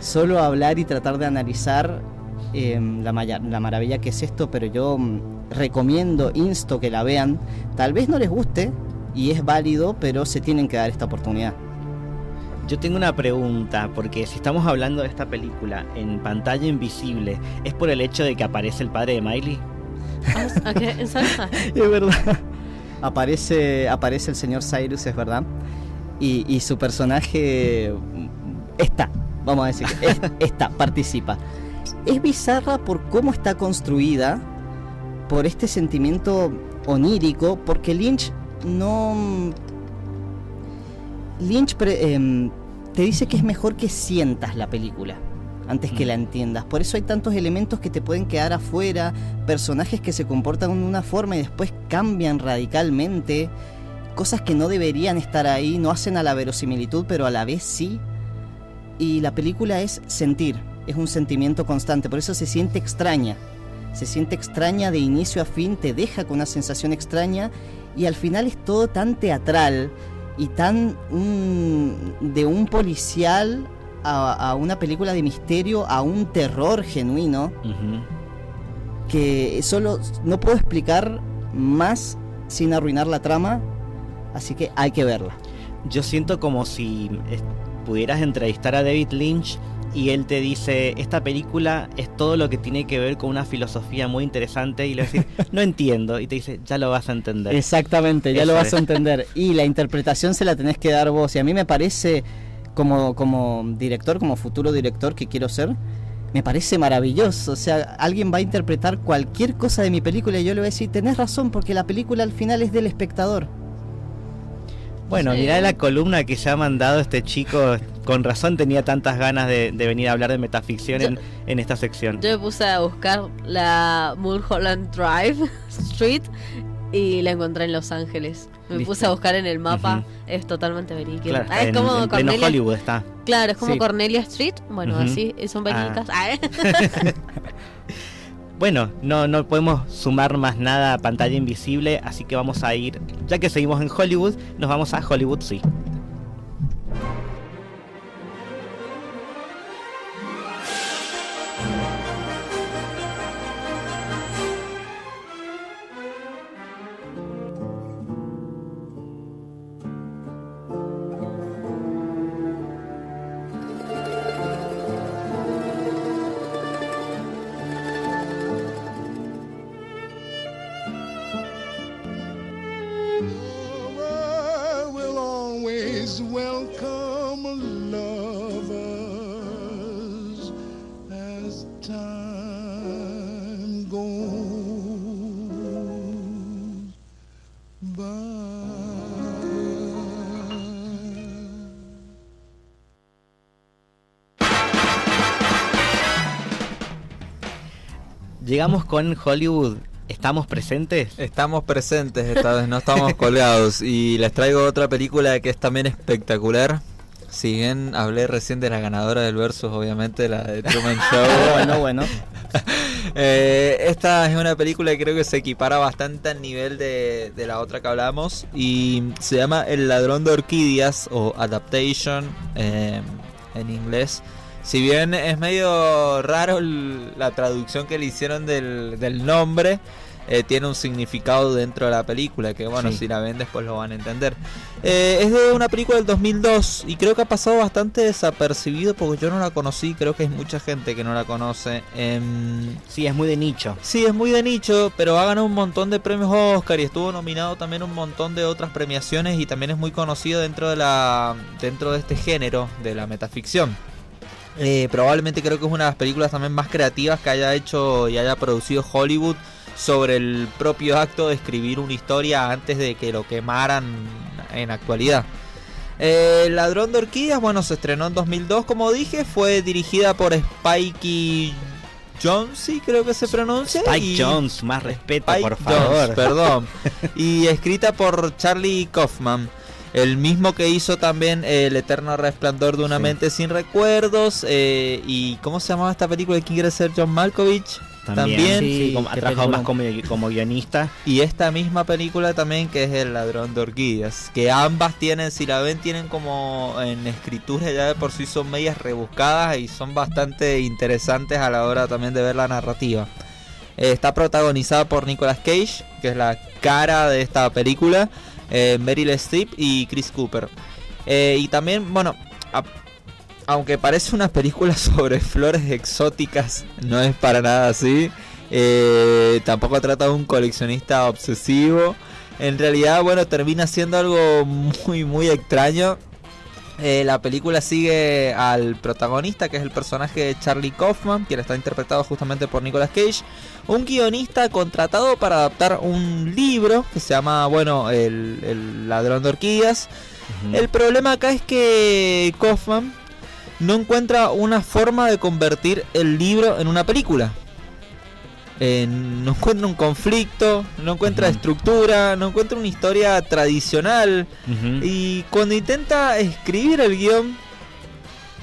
solo a hablar y tratar de analizar la maravilla que es esto, pero yo recomiendo, insto que la vean. Tal vez no les guste y es válido, pero se tienen que dar esta oportunidad. Yo tengo una pregunta, porque si estamos hablando de esta película en pantalla invisible, ¿es por el hecho de que aparece el padre de Miley? ¿En serio? Es verdad. Aparece el señor Cyrus, es verdad. Y su personaje está, vamos a decir, participa. Es bizarra por cómo está construida, por este sentimiento onírico, porque Lynch te dice que es mejor que sientas la película antes que la entiendas. Por eso hay tantos elementos que te pueden quedar afuera, personajes que se comportan de una forma y después cambian radicalmente, cosas que no deberían estar ahí, no hacen a la verosimilitud, pero a la vez sí. Y la película es sentir, es un sentimiento constante, por eso se siente extraña de inicio a fin, te deja con una sensación extraña, y al final es todo tan teatral y tan de un policial a una película de misterio, a un terror genuino, que solo no puedo explicar más sin arruinar la trama, así que hay que verla. Yo siento como si pudieras entrevistar a David Lynch y él te dice, esta película es todo lo que tiene que ver con una filosofía muy interesante, y le vas a decir, no entiendo, y te dice, ya lo vas a entender. Exactamente, ya lo vas a entender, y la interpretación se la tenés que dar vos, y a mí me parece, como director, como futuro director que quiero ser, me parece maravilloso. O sea, alguien va a interpretar cualquier cosa de mi película y yo le voy a decir, tenés razón, porque la película al final es del espectador. Bueno, mirá la columna que se ha mandado este chico. Con razón tenía tantas ganas de venir a hablar de metaficción en esta sección. Yo me puse a buscar la Mulholland Drive Street y la encontré en Los Ángeles. Me puse a buscar en el mapa, es totalmente verídico. Claro, Es como en pleno Hollywood está. Claro, es como Cornelia Street. Bueno, así, son verídicas. Bueno, no podemos sumar más nada a pantalla invisible, así que vamos a ir, ya que seguimos en Hollywood, nos vamos a Hollywood sí. Llegamos con Hollywood. ¿Estamos presentes? Estamos presentes, esta vez no estamos colgados. Y les traigo otra película que es también espectacular. Si bien hablé recién de la ganadora del Versus, obviamente, la de Truman Show. Bueno. Esta es una película que creo que se equipara bastante al nivel de la otra que hablamos. Y se llama El ladrón de orquídeas, o Adaptation en inglés. Si bien es medio raro la traducción que le hicieron del nombre, tiene un significado dentro de la película que, bueno, si la ven después lo van a entender. Es de una película del 2002 y creo que ha pasado bastante desapercibido porque yo no la conocí. Creo que hay mucha gente que no la conoce. Sí, es muy de nicho. Sí, es muy de nicho, pero ha ganado un montón de premios Oscar y estuvo nominado también un montón de otras premiaciones, y también es muy conocido dentro de este género de la metaficción. Probablemente creo que es una de las películas también más creativas que haya hecho y haya producido Hollywood sobre el propio acto de escribir una historia antes de que lo quemaran en actualidad. El ladrón de orquídeas, bueno, se estrenó en 2002, como dije, fue dirigida por Spike Jonze, creo que se pronuncia. Spike Jonze, más respeto, Spike por favor. Jonze, perdón. Y escrita por Charlie Kaufman, el mismo que hizo también El eterno resplandor de una mente sin recuerdos. Y ¿cómo se llamaba esta película de quién quiere ser John Malkovich? También sí, ha trabajado más como guionista. Y esta misma película también, que es El ladrón de orquídeas, que ambas tienen, si la ven, tienen como en escritura ya de por sí son medias rebuscadas y son bastante interesantes a la hora también de ver la narrativa. Está protagonizada por Nicolas Cage, que es la cara de esta película, Meryl Streep y Chris Cooper. Y también, bueno, aunque parece una película sobre flores exóticas, no es para nada así. Tampoco trata de un coleccionista obsesivo. En realidad, bueno, termina siendo algo muy, muy extraño. La película sigue al protagonista, que es el personaje de Charlie Kaufman, quien está interpretado justamente por Nicolas Cage, un guionista contratado para adaptar un libro que se llama, bueno, El ladrón de orquídeas. El problema acá es que Kaufman no encuentra una forma de convertir el libro en una película. No encuentra un conflicto, no encuentra estructura, no encuentra una historia tradicional. Y cuando intenta escribir el guión,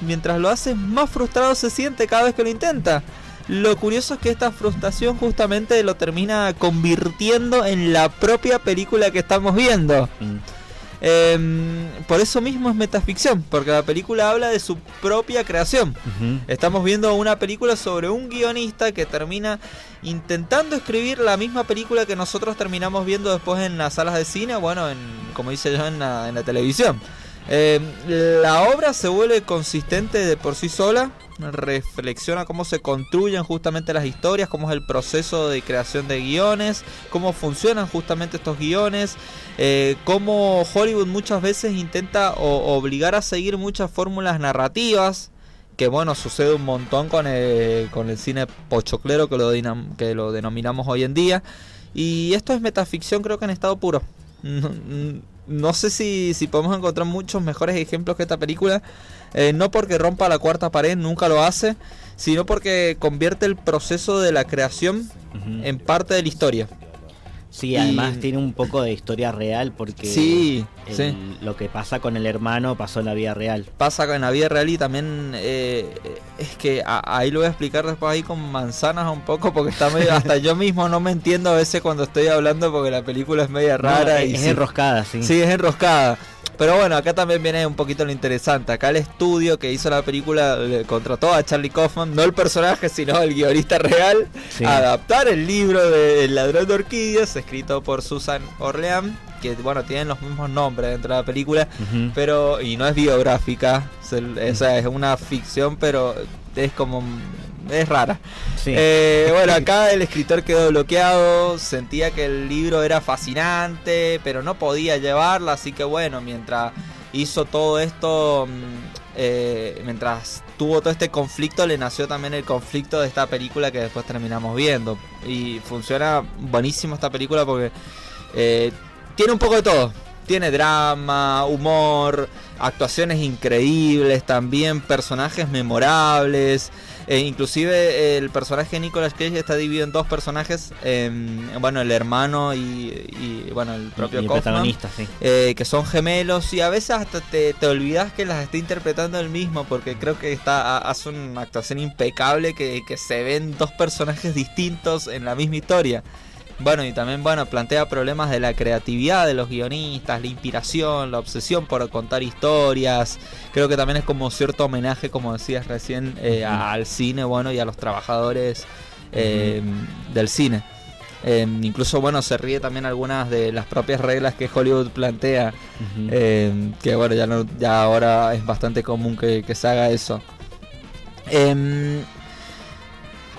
mientras lo hace, más frustrado se siente cada vez que lo intenta. Lo curioso es que esta frustración justamente lo termina convirtiendo en la propia película que estamos viendo. Por eso mismo es metaficción, porque la película habla de su propia creación. Estamos viendo una película sobre un guionista que termina intentando escribir la misma película que nosotros terminamos viendo después en las salas de cine, bueno, como dice yo, en la televisión. La obra se vuelve consistente de por sí sola, reflexiona cómo se construyen justamente las historias, cómo es el proceso de creación de guiones, cómo funcionan justamente estos guiones, cómo Hollywood muchas veces intenta obligar a seguir muchas fórmulas narrativas, que bueno, sucede un montón con el cine pochoclero que lo denominamos hoy en día. Y esto es metaficción, creo que en estado puro. No sé si podemos encontrar muchos mejores ejemplos que esta película. No porque rompa la cuarta pared, nunca lo hace, sino porque convierte el proceso de la creación en parte de la historia. Sí, además tiene un poco de historia real, porque lo que pasa con el hermano pasó en la vida real. Pasa en la vida real, y también es que ahí lo voy a explicar después ahí con manzanas un poco, porque está medio, hasta yo mismo no me entiendo a veces cuando estoy hablando, porque la película es media rara. Es enroscada, sí. Sí, es enroscada. Pero bueno, acá también viene un poquito lo interesante. Acá el estudio que hizo la película contrató a Charlie Kaufman, no el personaje, sino el guionista real, a adaptar el libro de El ladrón de orquídeas, escrito por Susan Orlean, que bueno, tienen los mismos nombres dentro de la película, pero y no es biográfica, o sea, es una ficción, pero es como... es rara. Bueno, acá el escritor quedó bloqueado, sentía que el libro era fascinante, pero no podía llevarla, así que bueno, mientras hizo todo esto, mientras tuvo todo este conflicto, le nació también el conflicto de esta película que después terminamos viendo. Y funciona buenísimo esta película porque tiene un poco de todo. tiene drama, humor, actuaciones increíbles también, personajes memorables. Inclusive el personaje de Nicolas Cage está dividido en dos personajes, bueno, el hermano y bueno, el propio Kaufman, protagonista, sí. Que son gemelos, y a veces hasta te olvidas que las está interpretando él mismo, porque creo que hace una actuación impecable, que se ven dos personajes distintos en la misma historia. Bueno, y también, bueno, plantea problemas de la creatividad de los guionistas, la inspiración, la obsesión por contar historias. Creo que también es como cierto homenaje, como decías recién, al cine, bueno, y a los trabajadores del cine. Incluso, bueno, se ríe también algunas de las propias reglas que Hollywood plantea, que bueno, ya ahora es bastante común que se haga eso.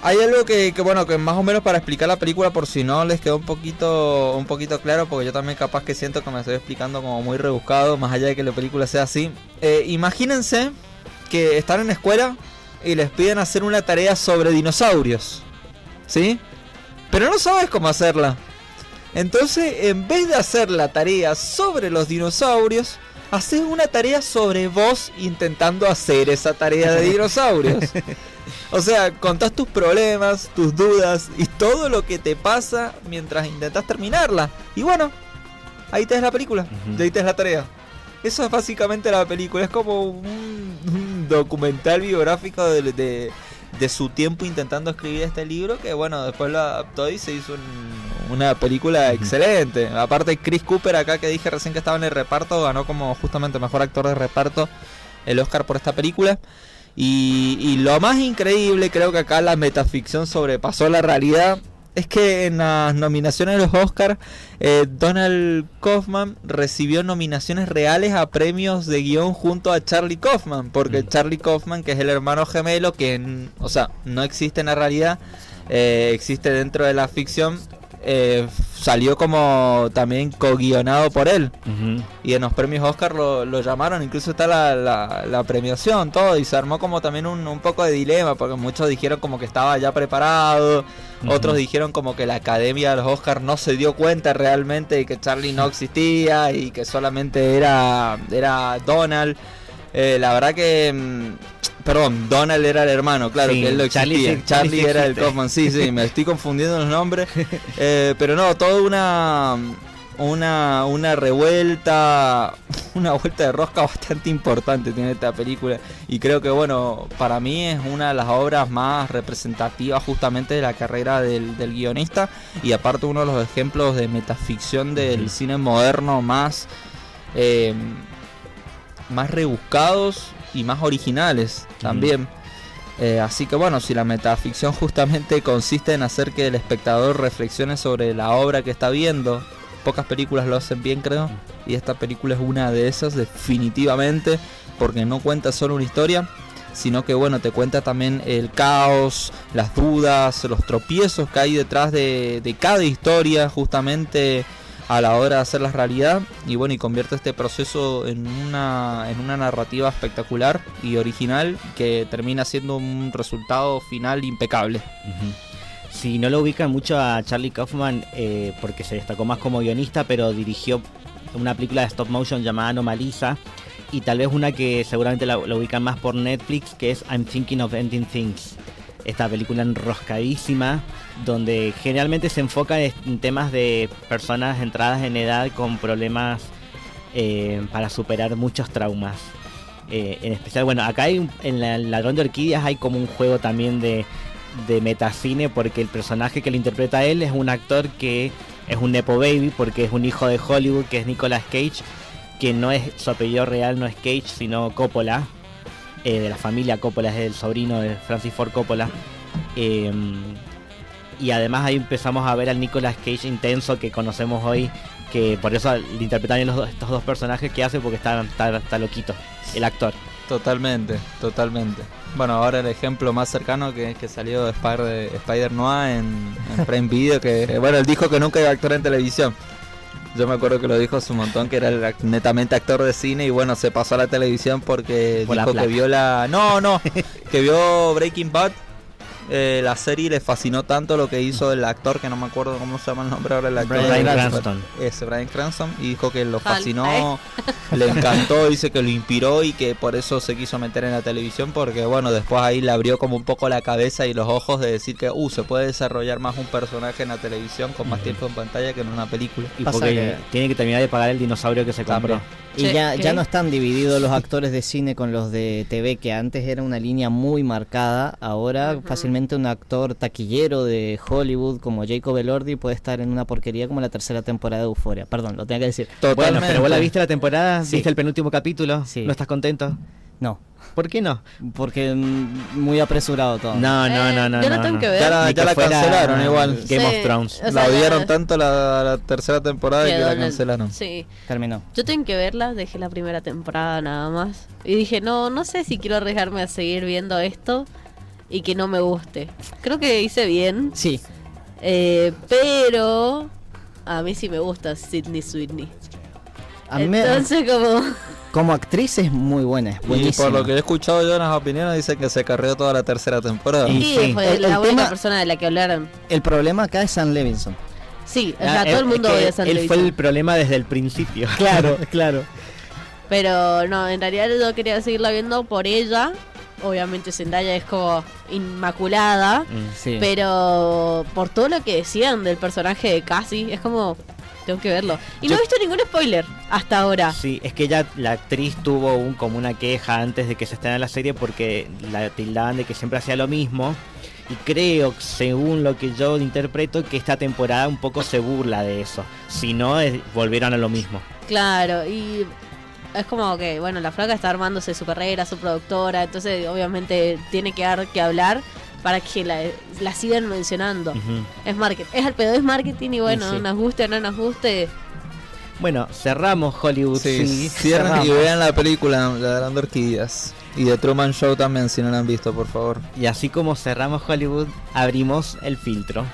Hay algo que bueno, que más o menos para explicar la película, por si no les quedó un poquito claro, porque yo también capaz que siento que me estoy explicando como muy rebuscado, más allá de que la película sea así. Imagínense que están en la escuela y les piden hacer una tarea sobre dinosaurios, ¿sí? Pero no sabes cómo hacerla. Entonces, en vez de hacer la tarea sobre los dinosaurios, haces una tarea sobre vos intentando hacer esa tarea de dinosaurios. O sea, contás tus problemas, tus dudas y todo lo que te pasa mientras intentas terminarla. Y bueno, ahí tenés la película, y ahí tenés la tarea. Eso es básicamente la película. Es como un documental biográfico de su tiempo intentando escribir este libro, que bueno, después lo adaptó y se hizo una película excelente. Aparte, Chris Cooper, acá que dije recién que estaba en el reparto, ganó como justamente mejor actor de reparto el Oscar por esta película. Y lo más increíble, creo que acá la metaficción sobrepasó la realidad, es que en las nominaciones de los Oscars, Donald Kaufman recibió nominaciones reales a premios de guión junto a Charlie Kaufman, porque Charlie Kaufman, que es el hermano gemelo, que o sea, no existe en la realidad, existe dentro de la ficción, salió como también co-guionado por él. Y en los premios Oscar lo llamaron, incluso está la premiación, todo, y se armó como también un poco de dilema, porque muchos dijeron como que estaba ya preparado, otros dijeron como que la Academia de los Oscars no se dio cuenta realmente de que Charlie no existía y que solamente era Donald. La verdad que perdón, Donald era el hermano, claro, sí, que él lo existía. Charlie era el Kaufman, sí, me estoy confundiendo los nombres. Pero no, toda una revuelta, una vuelta de rosca bastante importante tiene esta película. Y creo que, bueno, para mí es una de las obras más representativas justamente de la carrera del guionista. Y aparte uno de los ejemplos de metaficción del cine moderno más rebuscados y más originales también. Así que bueno, si la metaficción justamente consiste en hacer que el espectador reflexione sobre la obra que está viendo, pocas películas lo hacen bien, creo, y esta película es una de esas definitivamente, porque no cuenta solo una historia, sino que bueno, te cuenta también el caos, las dudas, los tropiezos que hay detrás de cada historia justamente a la hora de hacerlas realidad, y bueno, y convierte este proceso en una narrativa espectacular y original que termina siendo un resultado final impecable. Si no lo ubican mucho a Charlie Kaufman, porque se destacó más como guionista, pero dirigió una película de stop motion llamada Anomalisa, y tal vez una que seguramente la ubican más por Netflix, que es I'm Thinking of Ending Things. Esta película enroscadísima, donde generalmente se enfoca en temas de personas entradas en edad con problemas para superar muchos traumas. En especial, bueno, acá en el Ladrón de Orquídeas hay como un juego también de metacine, porque el personaje que lo interpreta él es un actor que es un nepo baby, porque es un hijo de Hollywood, que es Nicolas Cage, que no es, su apellido real no es Cage, sino Coppola. De la familia Coppola, es el sobrino de Francis Ford Coppola, y además ahí empezamos a ver al Nicolas Cage intenso que conocemos hoy, que por eso le interpretan estos dos personajes que hace, porque está loquito el actor. Totalmente. Bueno, ahora el ejemplo más cercano que salió de Spider-Noir en Prime Video, que bueno, él dijo que nunca iba a actuar en televisión. Yo me acuerdo que lo dijo hace un montón, que era netamente actor de cine, y bueno, se pasó a la televisión porque dijo que vio que vio Breaking Bad, la serie le fascinó tanto lo que hizo el actor, que no me acuerdo cómo se llama el nombre ahora, el actor. Bryan Cranston. Bryan Cranston, y dijo que lo fascinó, le encantó, dice que lo inspiró y que por eso se quiso meter en la televisión, porque bueno, después ahí le abrió como un poco la cabeza y los ojos de decir que se puede desarrollar más un personaje en la televisión con más tiempo en pantalla que en una película. Y porque tiene que terminar de pagar el dinosaurio que se compró. Y ya no están divididos los actores de cine con los de TV, que antes era una línea muy marcada. Ahora fácilmente un actor taquillero de Hollywood como Jacob Elordi puede estar en una porquería como la tercera temporada de Euphoria. Perdón, lo tenía que decir. Totalmente. Bueno, pero vos la viste la temporada, Sí. viste el penúltimo capítulo, Sí. ¿no estás contento? No, ¿Por qué no? porque muy apresurado todo. No. Yo no tengo que ver. Ya Ni que la fuera cancelaron igual. Game Sí. of Thrones. O sea, La odiaron tanto la tercera temporada que la cancelaron. Sí. Terminó. Yo tengo que verla, dejé la primera temporada nada más. Y dije, no sé si quiero arriesgarme a seguir viendo esto y que no me guste. Creo que hice bien, Sí, pero a mí sí me gusta Sydney Sweeney. a mí Entonces como actriz es muy buena, es Y buenísima. por lo que he escuchado yo en las opiniones, dicen que se carreó toda la tercera temporada. Y sí, sí. fue El la única tema- persona de la que hablaron. El problema acá es Sam Levinson. Sí, o sea, todo el mundo Es que odia a Sam él fue Levinson. el problema desde el principio. Claro. Pero no, en realidad yo quería seguirla viendo por ella. Obviamente Zendaya es como inmaculada. Sí. Pero por todo lo que decían del personaje de Cassie, es como, tengo que verlo. Y no he visto ningún spoiler hasta ahora. Sí, es que ella, la actriz, tuvo como una queja antes de que se estrenara la serie porque la tildaban de que siempre hacía lo mismo. Y creo, según lo que yo interpreto, que esta temporada un poco se burla de eso. Si no, volvieron a lo mismo. Claro, y es como que, bueno, la flaca está armándose su carrera, su productora, entonces obviamente tiene que dar que hablar para que la sigan mencionando. Ujú. Es marketing, es al pedo, es marketing y bueno, Sí. nos guste o no nos guste. Bueno, cerramos Hollywood. Sí, cierren y cerramos. vean la película, la de las orquídeas. Y de Truman Show también, si no la han visto, por favor. Y así como cerramos Hollywood, abrimos el filtro.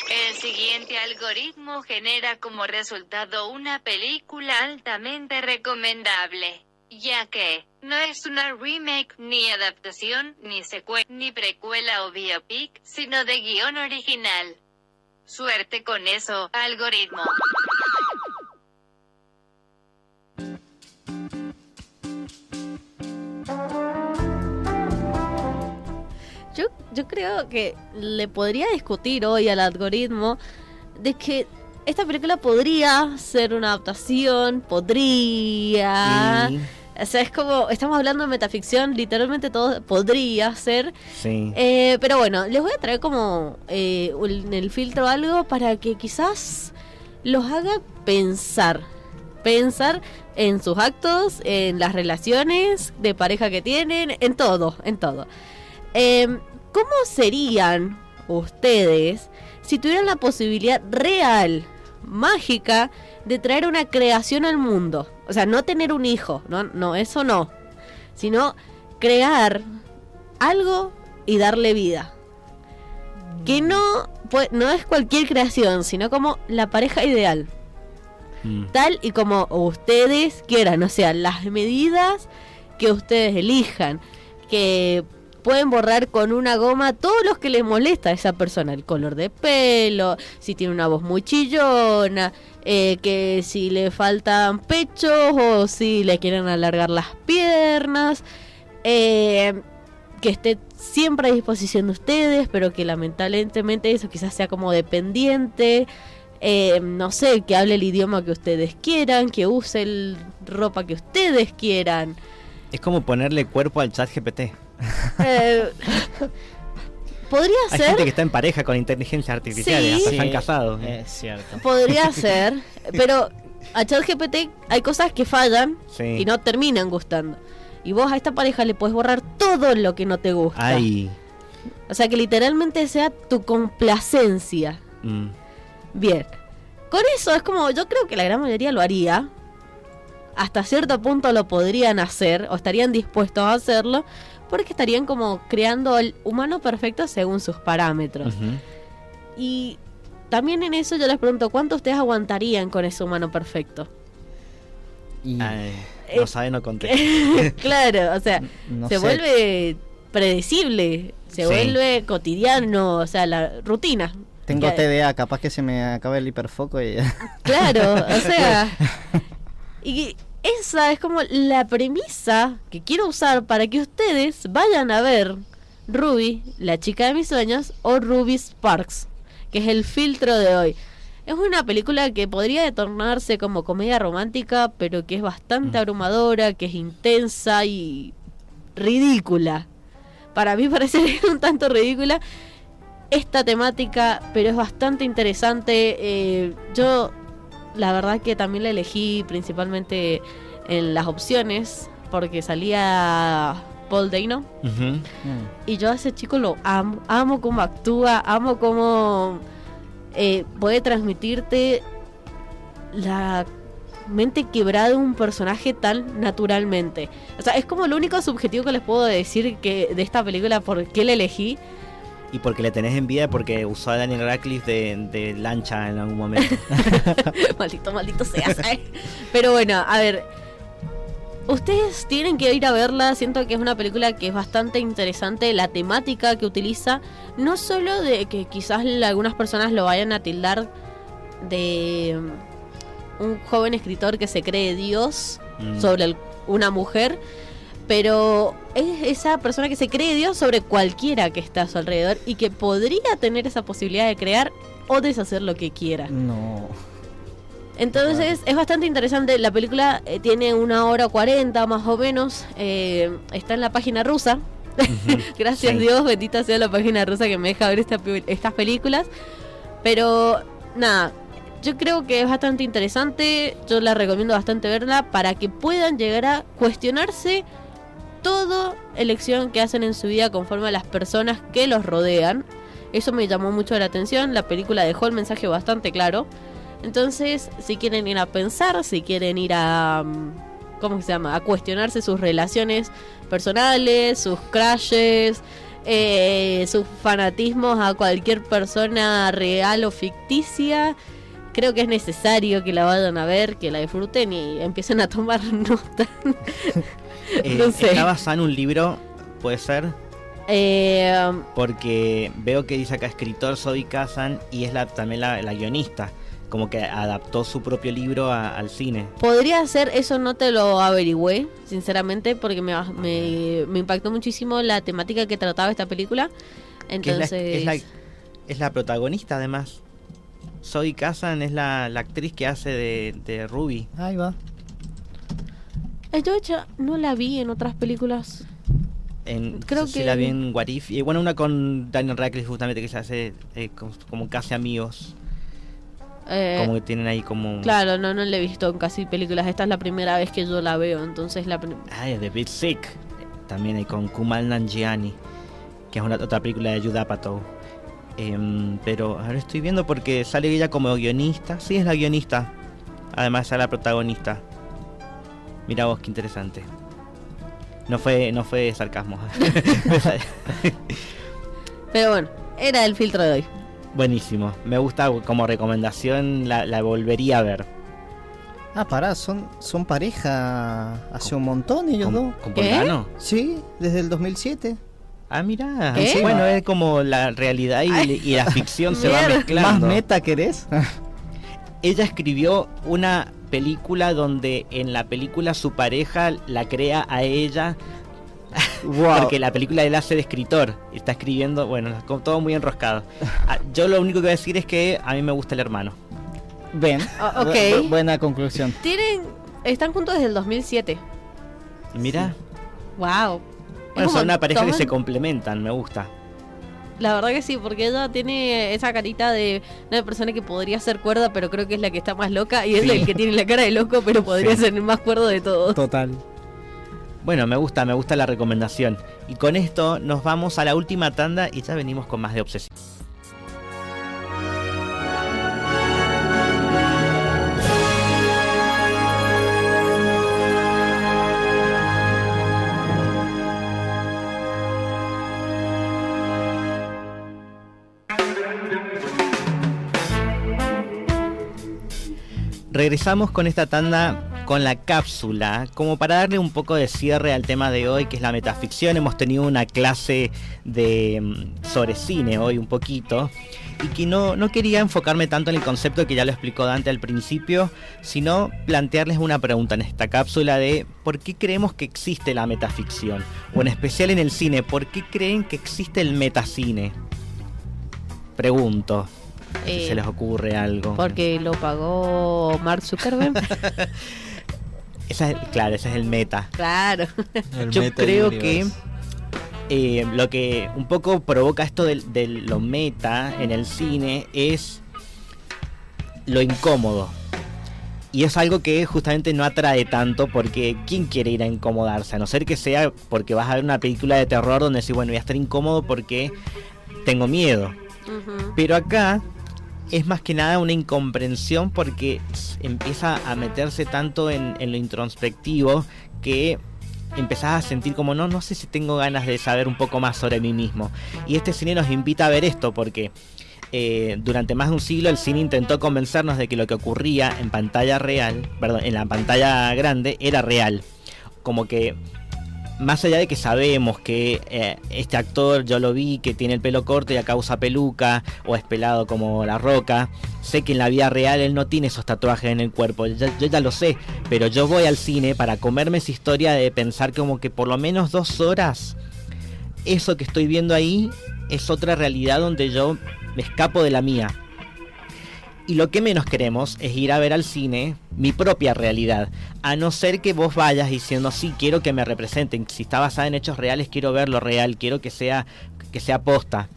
El siguiente algoritmo genera como resultado una película altamente recomendable, ya que no es una remake, ni adaptación, ni secuela, ni precuela o biopic, sino de guión original. Suerte con eso, algoritmo. Yo creo que le podría discutir hoy al algoritmo de que esta película podría ser una adaptación, podría... Y- O sea, es como, estamos hablando de metaficción, literalmente todo podría ser. Sí. Pero bueno, les voy a traer como en el filtro algo para que quizás los haga pensar. Pensar en sus actos, en las relaciones de pareja que tienen, en todo, en todo. ¿Cómo serían ustedes si tuvieran la posibilidad real, mágica, de traer una creación al mundo? O sea, no tener un hijo, no, eso no. Sino crear algo y darle vida. Que no es cualquier creación, sino como la pareja ideal. Tal y como ustedes quieran, o sea, las medidas que ustedes elijan, que pueden borrar con una goma todos los que les molesta a esa persona, el color de pelo, si tiene una voz muy chillona, que si le faltan pechos o si le quieren alargar las piernas, que esté siempre a disposición de ustedes, pero que lamentablemente eso quizás sea como dependiente. No sé, que hable el idioma que ustedes quieran, que use ropa que ustedes quieran. Es como ponerle cuerpo al chat GPT. Podría Hay ser, gente que está en pareja con inteligencia artificial y Sí. hasta están casados. Es cierto. podría ser, pero a ChatGPT hay cosas que fallan Sí. y no terminan gustando. Y vos a esta pareja le puedes borrar todo lo que no te gusta. Ay. O sea, que literalmente sea tu complacencia. Mm. Bien. Con eso es como, yo creo que la gran mayoría lo haría. Hasta cierto punto lo podrían hacer, o estarían dispuestos a hacerlo, porque estarían como creando el humano perfecto según sus parámetros. Ujú. Y también en eso yo les pregunto, ¿cuánto ustedes aguantarían con ese humano perfecto? No sabe, no conté. Claro, o sea, No se sé. vuelve predecible, se vuelve cotidiano, o sea, la rutina. Tengo Que- TDA, capaz que se me acaba el hiperfoco y... Claro, o sea, y esa es como la premisa que quiero usar para que ustedes vayan a ver Ruby, la chica de mis sueños, o Ruby Sparks, que es el filtro de hoy. Es una película que podría tornarse como comedia romántica, pero que es bastante abrumadora, que es intensa y ridícula. Para mí parece un tanto ridícula esta temática, pero es bastante interesante. Yo la verdad que también la elegí principalmente en las opciones porque salía Paul Dano y yo a ese chico lo amo cómo actúa, amo cómo puede transmitirte la mente quebrada de un personaje tan naturalmente. O sea, es como lo único subjetivo que les puedo decir que de esta película, por qué la elegí. Y porque le tenés envidia porque usó a Daniel Radcliffe de lancha en algún momento. maldito sea, ¿sabes? Pero bueno, a ver, ustedes tienen que ir a verla. Siento que es una película que es bastante interesante. La temática que utiliza, no solo de que quizás algunas personas lo vayan a tildar de un joven escritor que se cree Dios sobre una mujer, pero es esa persona que se cree Dios sobre cualquiera que está a su alrededor y que podría tener esa posibilidad de crear o deshacer lo que quiera. No. Entonces es bastante interesante. La película tiene 1:40 más o menos. Está en la página rusa. Gracias Sí. Dios, bendita sea la página rusa que me deja ver estas películas. Pero nada, yo creo que es bastante interesante. Yo la recomiendo bastante verla para que puedan llegar a cuestionarse toda elección que hacen en su vida conforme a las personas que los rodean. Eso me llamó mucho la atención. La película dejó el mensaje bastante claro. Entonces, si quieren ir a pensar, si quieren ir a ¿cómo se llama? A cuestionarse sus relaciones personales, sus crushes, sus fanatismos a cualquier persona real o ficticia, creo que es necesario que la vayan a ver, que la disfruten y empiecen a tomar nota. No sé. Está basada en un libro, ¿puede ser? Porque veo que dice acá escritor Zoe Kazan y es también la guionista. Como que adaptó su propio libro al cine. Podría ser, eso no te lo averigüé, sinceramente, porque me impactó muchísimo la temática que trataba esta película. Entonces, Es la protagonista, además. Zoe Kazan es la actriz que hace de Ruby. Ahí va. yo ya no la vi en otras películas. Creo Sí que la vi en What If. Y bueno, una con Daniel Radcliffe justamente que se hace como casi amigos. Como que tienen ahí como... Claro, no la he visto en casi películas. Esta es la primera vez que yo la veo, entonces es de Big Sick. También hay con Kumail Nanjiani, que es otra película de Judd Apatow. Pero ahora estoy viendo porque sale ella como guionista. Sí, es la guionista. Además es la protagonista. Mira vos, qué interesante. No fue sarcasmo. Pero bueno, era el filtro de hoy. Buenísimo. Me gusta como recomendación, la volvería a ver. Ah, pará, son pareja hace un montón ellos dos. ¿Con ¿Qué? Polgano? Sí, desde el 2007. Ah, mirá. ¿Qué? Sí, bueno, es como la realidad y la ficción se va Mierda. mezclando. ¿Más meta querés? Ella escribió una película donde en la película su pareja la crea a ella. Wow. Porque la película él hace de escritor. Está escribiendo, bueno, todo muy enroscado. Yo lo único que voy a decir es que a mí me gusta el hermano. Ven, Ok. buena conclusión. Están juntos desde el 2007. Mira. Wow. Bueno, son una pareja que se complementan, me gusta. La verdad que sí, porque ella tiene esa carita de una persona que podría ser cuerda, pero creo que es la que está más loca. Y es Sí. el que tiene la cara de loco, pero podría Sí. ser el más cuerdo de todos. Total. Bueno, me gusta la recomendación. Y con esto nos vamos a la última tanda y ya venimos con más de Obsesión. Regresamos con esta tanda con la cápsula, como para darle un poco de cierre al tema de hoy, que es la metaficción. Hemos tenido una clase sobre cine hoy un poquito, y que no quería enfocarme tanto en el concepto que ya lo explicó Dante al principio, sino plantearles una pregunta en esta cápsula de ¿por qué creemos que existe la metaficción? O en especial en el cine, ¿por qué creen que existe el metacine? Pregunto. Si se les ocurre algo. Porque lo pagó Mark Zuckerberg. Ese es el meta. Claro. Yo creo que lo que un poco provoca esto de lo meta en el cine es lo incómodo. Y es algo que justamente no atrae tanto, porque ¿quién quiere ir a incomodarse? A no ser que sea porque vas a ver una película de terror donde decís, bueno, voy a estar incómodo porque tengo miedo. Uh-huh. Pero acá es más que nada una incomprensión, porque empieza a meterse tanto en lo introspectivo que empezás a sentir como no sé si tengo ganas de saber un poco más sobre mí mismo. Y este cine nos invita a ver esto, porque durante más de un siglo el cine intentó convencernos de que lo que ocurría en la pantalla grande era real. Como que más allá de que sabemos que este actor, yo lo vi, que tiene el pelo corto y acá usa peluca, o es pelado como La Roca, sé que en la vida real él no tiene esos tatuajes en el cuerpo, yo ya lo sé, pero yo voy al cine para comerme esa historia de pensar como que por lo menos 2 horas, eso que estoy viendo ahí es otra realidad donde yo me escapo de la mía. Y lo que menos queremos es ir a ver al cine mi propia realidad, a no ser que vos vayas diciendo, sí, quiero que me representen, si está basada en hechos reales, quiero ver lo real, quiero que sea posta.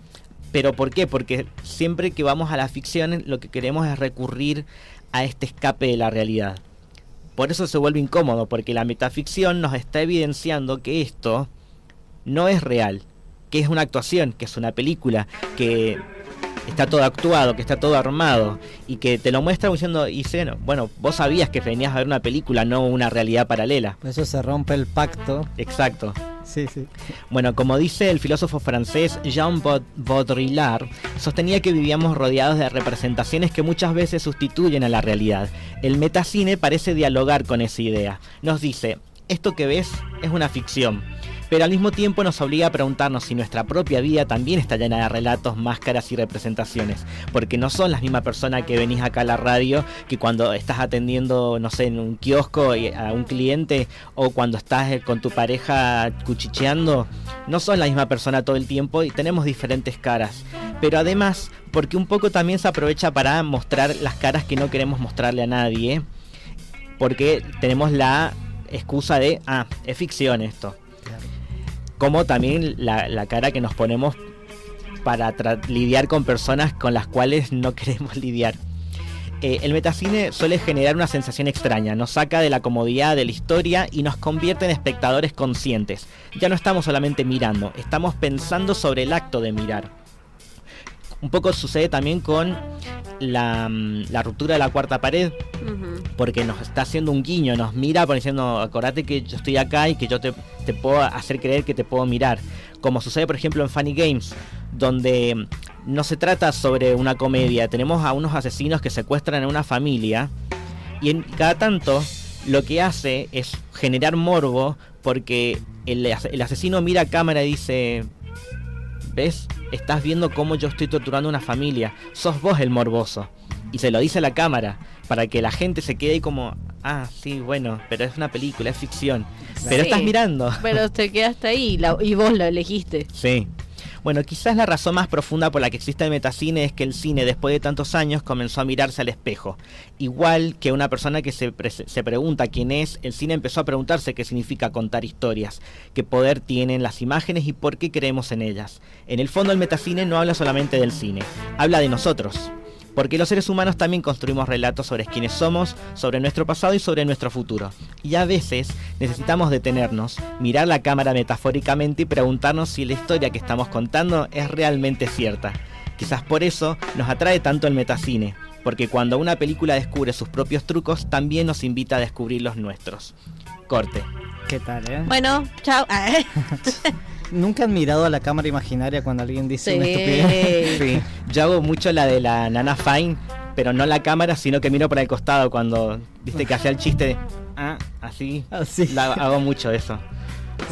¿Pero por qué? Porque siempre que vamos a la ficción, lo que queremos es recurrir a este escape de la realidad. Por eso se vuelve incómodo, porque la metaficción nos está evidenciando que esto no es real, que es una actuación, que es una película, que está todo actuado, que está todo armado, y que te lo muestra diciendo, bueno, vos sabías que venías a ver una película, no una realidad paralela. Por eso se rompe el pacto. Exacto. Sí. Bueno, como dice el filósofo francés Jean Baudrillard, sostenía que vivíamos rodeados de representaciones que muchas veces sustituyen a la realidad. El metacine parece dialogar con esa idea. Nos dice, esto que ves es una ficción, pero al mismo tiempo nos obliga a preguntarnos si nuestra propia vida también está llena de relatos, máscaras y representaciones, porque no son la misma persona que venís acá a la radio que cuando estás atendiendo, no sé, en un kiosco a un cliente, o cuando estás con tu pareja cuchicheando. No son la misma persona todo el tiempo y tenemos diferentes caras, pero además porque un poco también se aprovecha para mostrar las caras que no queremos mostrarle a nadie, porque tenemos la excusa de, es ficción esto. Como también la cara que nos ponemos para lidiar con personas con las cuales no queremos lidiar. El metacine suele generar una sensación extraña, nos saca de la comodidad de la historia y nos convierte en espectadores conscientes. Ya no estamos solamente mirando, estamos pensando sobre el acto de mirar. Un poco sucede también con la ruptura de la cuarta pared, porque nos está haciendo un guiño, nos mira diciendo, acordate que yo estoy acá y que yo te puedo hacer creer que te puedo mirar. Como sucede por ejemplo en Funny Games, donde no se trata sobre una comedia, tenemos a unos asesinos que secuestran a una familia, y en cada tanto lo que hace es generar morbo, porque el asesino mira a cámara y dice, ¿ves? Estás viendo cómo yo estoy torturando a una familia. Sos vos el morboso. Y se lo dice a la cámara, para que la gente se quede ahí como, sí, bueno, pero es una película, es ficción. Pero estás mirando. Pero te quedaste ahí y vos lo elegiste. Sí. Bueno, quizás la razón más profunda por la que existe el metacine es que el cine, después de tantos años, comenzó a mirarse al espejo. Igual que una persona que se pregunta quién es, el cine empezó a preguntarse qué significa contar historias, qué poder tienen las imágenes y por qué creemos en ellas. En el fondo, el metacine no habla solamente del cine, habla de nosotros. Porque los seres humanos también construimos relatos sobre quiénes somos, sobre nuestro pasado y sobre nuestro futuro. Y a veces necesitamos detenernos, mirar la cámara metafóricamente y preguntarnos si la historia que estamos contando es realmente cierta. Quizás por eso nos atrae tanto el metacine, porque cuando una película descubre sus propios trucos, también nos invita a descubrir los nuestros. Corte. ¿Qué tal, Bueno, chao. ¿Nunca han mirado a la cámara imaginaria cuando alguien dice una estupidez? Sí, yo hago mucho la de la Nana Fine, pero no la cámara, sino que miro para el costado cuando, viste, que hacía el chiste de, así. Hago mucho eso.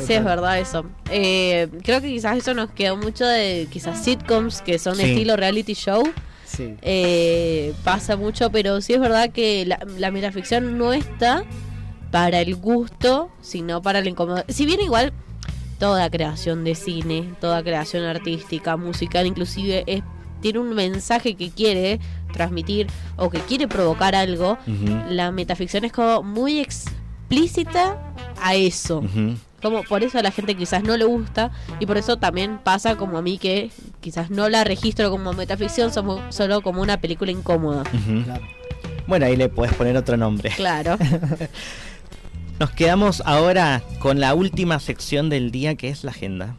Sí, es verdad eso. Creo que quizás eso nos quedó mucho de quizás sitcoms que son estilo reality show. Sí. Pasa mucho, pero sí es verdad que la metaficción no está para el gusto, sino para la incomodidad. Si bien igual toda creación de cine, toda creación artística, musical, inclusive tiene un mensaje que quiere transmitir o que quiere provocar algo, la metaficción es como muy explícita a eso. Como por eso a la gente quizás no le gusta, y por eso también pasa como a mí, que quizás no la registro como metaficción, solo como una película incómoda. Claro. Bueno, ahí le puedes poner otro nombre. Claro. Nos quedamos ahora con la última sección del día, que es la agenda.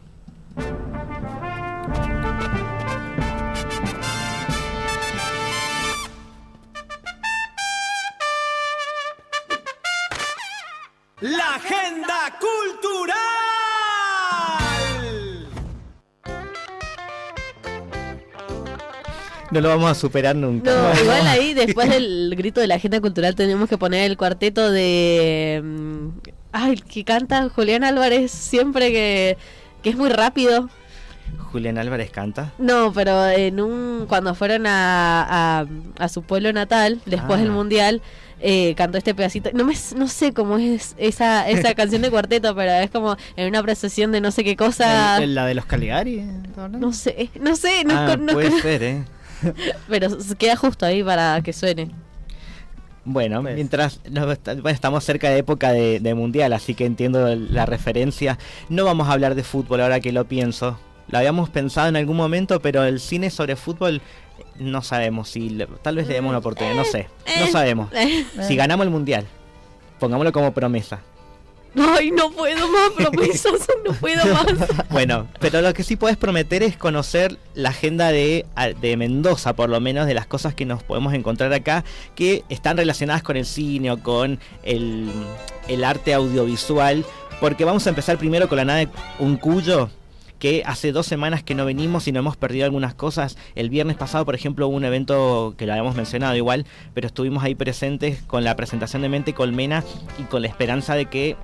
La agenda cultural. No lo vamos a superar nunca. No, igual ahí después del grito de la agenda cultural tenemos que poner el cuarteto de... que canta Julián Álvarez siempre, que es muy rápido. ¿Julián Álvarez canta? No, pero cuando fueron a su pueblo natal, después del Mundial, cantó este pedacito. No sé cómo es esa canción de cuarteto, pero es como en una procesión de no sé qué cosa. ¿La de los Caligari? No sé. Puede ser, Pero queda justo ahí para que suene. Bueno, mientras estamos cerca de época de Mundial, así que entiendo la referencia. No vamos a hablar de fútbol ahora que lo pienso. Lo habíamos pensado en algún momento, pero el cine sobre fútbol no sabemos si tal vez le demos una oportunidad, no sé. No sabemos. Si ganamos el Mundial, pongámoslo como promesa. Ay, no puedo más promesas, no puedo más. Bueno, pero lo que sí puedes prometer es conocer la agenda de Mendoza, por lo menos, de las cosas que nos podemos encontrar acá, que están relacionadas con el cine o con el arte audiovisual, porque vamos a empezar primero con la nave Uncuyo, que hace 2 semanas que no venimos y no hemos perdido algunas cosas. El viernes pasado, por ejemplo, hubo un evento que lo habíamos mencionado igual, pero estuvimos ahí presentes con la presentación de Mente Colmena y con la esperanza de que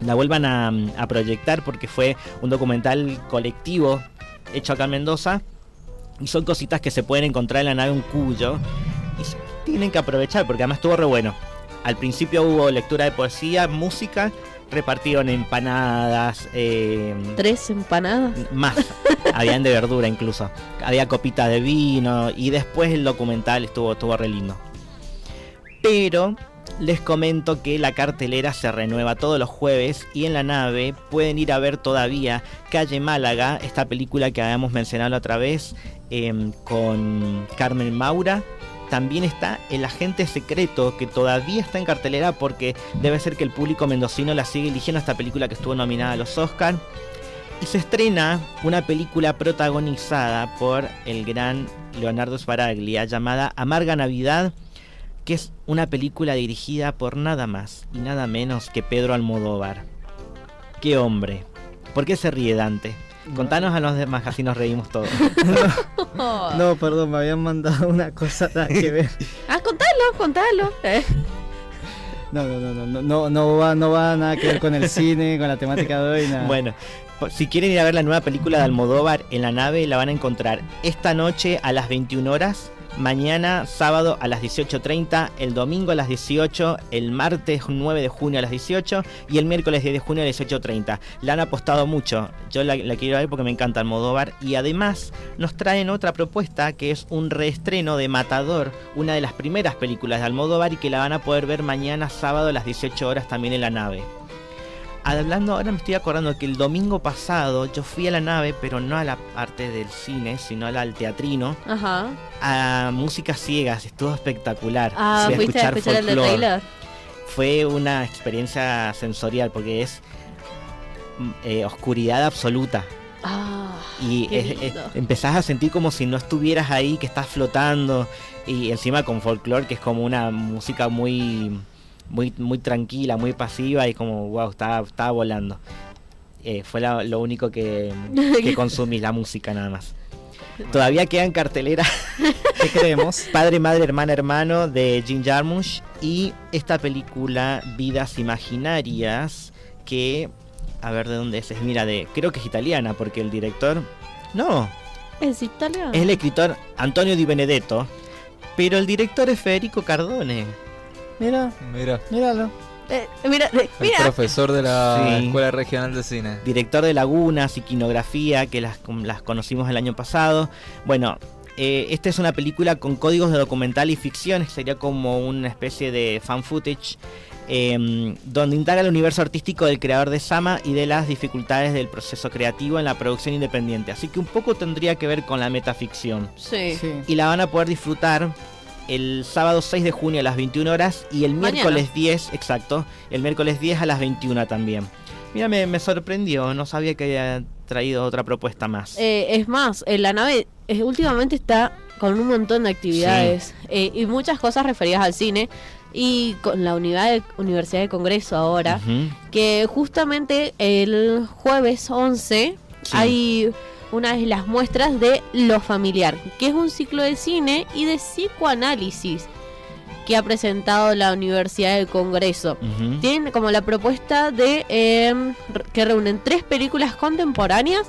la vuelvan a proyectar, porque fue un documental colectivo hecho acá en Mendoza y son cositas que se pueden encontrar en la nave Uncuyo y tienen que aprovechar, porque además estuvo re bueno. Al principio hubo lectura de poesía, música, repartieron empanadas. 3 empanadas. Más, habían de verdura incluso. Había copita de vino y después el documental estuvo re lindo. Pero les comento que la cartelera se renueva todos los jueves y en la nave pueden ir a ver todavía Calle Málaga, esta película que habíamos mencionado la otra vez, con Carmen Maura. También está El Agente Secreto, que todavía está en cartelera porque debe ser que el público mendocino la sigue eligiendo, esta película que estuvo nominada a los Oscar. Y se estrena una película protagonizada por el gran Leonardo Sbaraglia llamada Amarga Navidad, que es una película dirigida por nada más y nada menos que Pedro Almodóvar. ¡Qué hombre! ¿Por qué se ríe Dante? Contanos a los demás, así nos reímos todos. No, perdón, me habían mandado una cosa que ver. Contalo. No va nada que ver con el cine, con la temática de hoy, nada. Bueno, si quieren ir a ver la nueva película de Almodóvar en la nave, la van a encontrar esta noche a las 21 horas. Mañana sábado a las 18:30, el domingo a las 18, el martes 9 de junio a las 18 y el miércoles 10 de junio a las 18:30. La han apostado mucho, yo la quiero ver porque me encanta Almodóvar, y además nos traen otra propuesta que es un reestreno de Matador, una de las primeras películas de Almodóvar, y que la van a poder ver mañana sábado a las 18 horas también en la nave. Hablando, ahora me estoy acordando que el domingo pasado yo fui a la nave, pero no a la parte del cine, sino al teatrino. Ajá. A Músicas Ciegas, estuvo espectacular. ¿Fuiste a escuchar el de Taylor? Fue una experiencia sensorial porque es oscuridad absoluta. Y empezás a sentir como si no estuvieras ahí, que estás flotando, y encima con folclore, que es como una música muy tranquila, muy pasiva, y como wow, estaba volando. Fue lo único que consumí, la música nada más. Todavía queda en cartelera Te creemos. Padre, Madre, Hermana, Hermano de Jim Jarmusch. Y esta película Vidas Imaginarias, que, a ver de dónde es, mira, creo que es italiana, porque el director... No. ¿Es italiano? Es el escritor Antonio Di Benedetto, pero el director es Federico Cardone. Míralo. Mira. El profesor de la Escuela Regional de Cine. Director de Lagunas y Quinografía, que las conocimos el año pasado. Bueno, esta es una película con códigos de documental y ficción, sería como una especie de fan footage, donde indaga el universo artístico del creador de Sama y de las dificultades del proceso creativo en la producción independiente. Así que un poco tendría que ver con la metaficción. Sí. Y la van a poder disfrutar el sábado 6 de junio a las 21 horas y el miércoles 10, exacto, el miércoles 10 a las 21 también. Mira, me sorprendió, no sabía que había traído otra propuesta más. Es más, la nave últimamente está con un montón de actividades y muchas cosas referidas al cine, y con la Universidad de Congreso ahora, que justamente el jueves 11 hay una de las muestras de Lo Familiar, que es un ciclo de cine y de psicoanálisis que ha presentado la Universidad del Congreso. Tienen como la propuesta de que reúnen 3 películas contemporáneas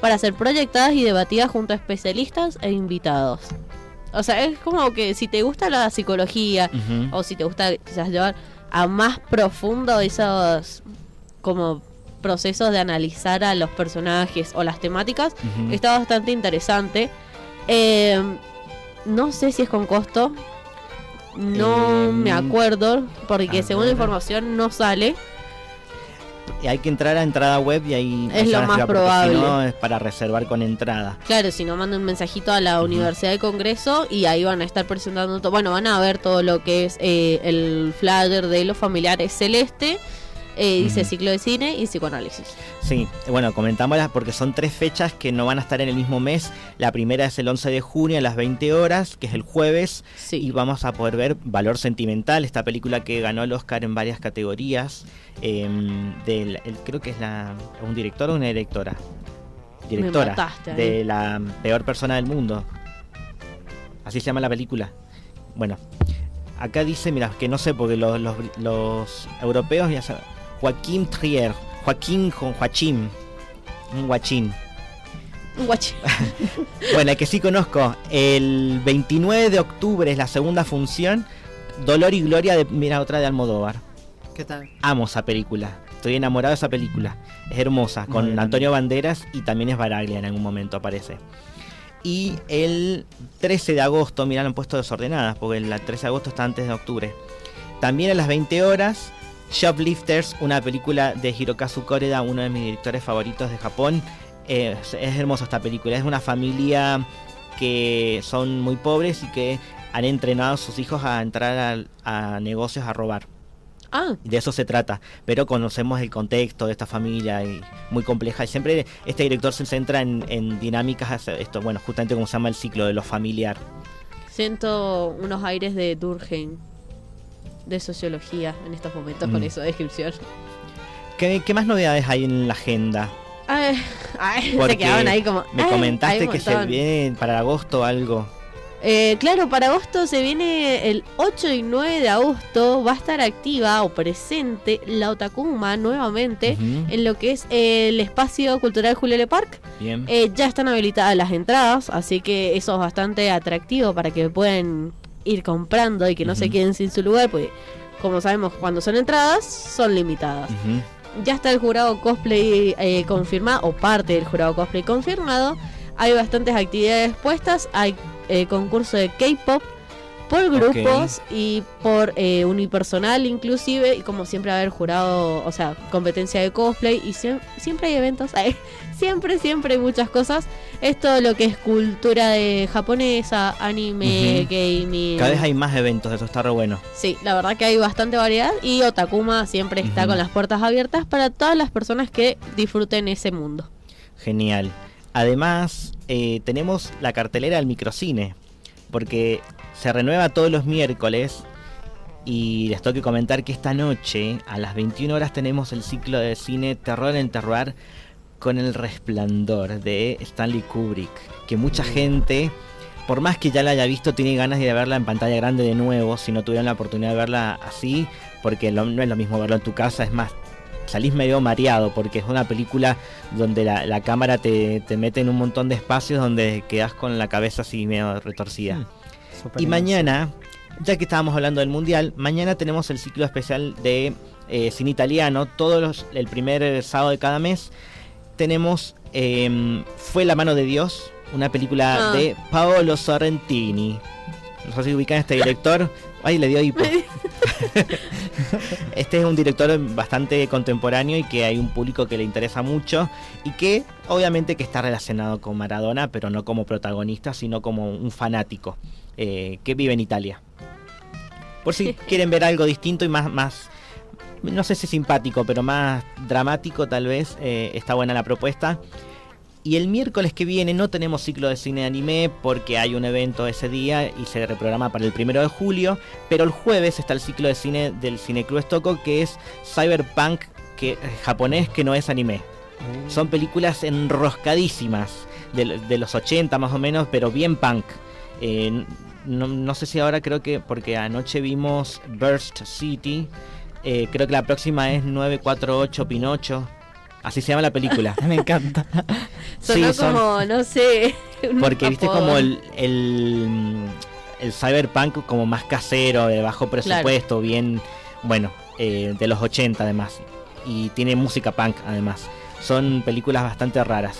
para ser proyectadas y debatidas junto a especialistas e invitados. O sea, es como que si te gusta la psicología o si te gusta quizás llevar a más profundo esos como procesos de analizar a los personajes o las temáticas, está bastante interesante. No sé si es con costo, no me acuerdo, porque según la información no sale. Y hay que entrar a entrada web y ahí es lo más probable. Si no, es para reservar con entrada. Claro, si no, manda un mensajito a la Universidad de Congreso y ahí van a estar presentando todo. Bueno, van a ver todo lo que es el flyer de Los Familiares celeste. Dice ciclo de cine y psicoanálisis. Sí, bueno, comentámoslas porque son 3 fechas que no van a estar en el mismo mes. La primera es el 11 de junio a las 20 horas, que es el jueves. Y vamos a poder ver Valor Sentimental, esta película que ganó el Oscar en varias categorías. Creo que es un director o una directora. Directora de la peor persona del mundo. Así se llama la película. Bueno, acá dice, mira, que no sé, porque los europeos ya saben. Joaquín Trier, un guachín. Bueno, el que sí conozco, el 29 de octubre es la segunda función, Dolor y Gloria, otra de Almodóvar. ¿Qué tal? Amo esa película, estoy enamorado de esa película, es hermosa, con Antonio Banderas y también es Baraglia, en algún momento aparece. Y el 13 de agosto, mirá, lo han puesto desordenadas, porque el 13 de agosto está antes de octubre. También a las 20 horas, Shoplifters, una película de Hirokazu Koreda, uno de mis directores favoritos de Japón. Es hermosa esta película, es una familia que son muy pobres y que han entrenado a sus hijos a entrar a negocios a robar. De eso se trata, pero conocemos el contexto de esta familia y muy compleja, y siempre este director se centra en dinámicas, esto, bueno, justamente como se llama el ciclo de lo familiar. Siento unos aires de Durkheim, de sociología en estos momentos con esa descripción. ¿Qué más novedades hay en la agenda? Se quedaban ahí como... Me comentaste que se viene para agosto algo. Claro, para agosto se viene el 8 y 9 de agosto, va a estar activa o presente la Otakuma nuevamente en lo que es el espacio cultural Julio Park. Bien. Ya están habilitadas las entradas, así que eso es bastante atractivo para que puedan ir comprando y que no se queden sin su lugar, porque como sabemos, cuando son entradas son limitadas. Ya está el jurado cosplay confirmado, o parte del jurado cosplay confirmado. Hay bastantes actividades puestas, hay concurso de K-pop por grupos y por unipersonal inclusive, y como siempre va a haber jurado, o sea, competencia de cosplay, y siempre hay eventos, siempre hay muchas cosas. Esto lo que es cultura de japonesa, anime, gaming. Cada vez hay más eventos, eso está re bueno. Sí, la verdad que hay bastante variedad, y Otakuma siempre está con las puertas abiertas para todas las personas que disfruten ese mundo. Genial. Además, tenemos la cartelera del microcine, porque se renueva todos los miércoles, y les tengo que comentar que esta noche, a las 21 horas, tenemos el ciclo de cine Terror en Terroir con El Resplandor de Stanley Kubrick, que mucha gente por más que ya la haya visto, tiene ganas de verla en pantalla grande de nuevo, si no tuvieron la oportunidad de verla así, porque no es lo mismo verlo en tu casa, es más, salís medio mareado, porque es una película donde la cámara te mete en un montón de espacios donde quedás con la cabeza así medio retorcida. Y mañana, ya que estábamos hablando del Mundial, mañana tenemos el ciclo especial de cine italiano, el primer sábado de cada mes, tenemos Fue la mano de Dios, una película de Paolo Sorrentini. No sé si ubican a este director. Ay, le dio hipo. Este es un director bastante contemporáneo y que hay un público que le interesa mucho y que obviamente que está relacionado con Maradona, pero no como protagonista, sino como un fanático que vive en Italia. Por si quieren ver algo distinto y más no sé si simpático, pero más dramático tal vez, está buena la propuesta. Y el miércoles que viene no tenemos ciclo de cine de anime porque hay un evento ese día y se reprograma para el 1 de julio. Pero el jueves está el ciclo de cine del Cineclub Estoco, que es Cyberpunk japonés que no es anime. Son películas enroscadísimas de los 80 más o menos, pero bien punk. No sé si ahora creo que, porque anoche vimos Burst City, creo que la próxima es 948 Pinocho. Así se llama la película. Me encanta. Sonó como, no sé. Porque viste como el cyberpunk como más casero, de bajo presupuesto, bien, bueno, de los 80 además. Y tiene música punk además. Son películas bastante raras.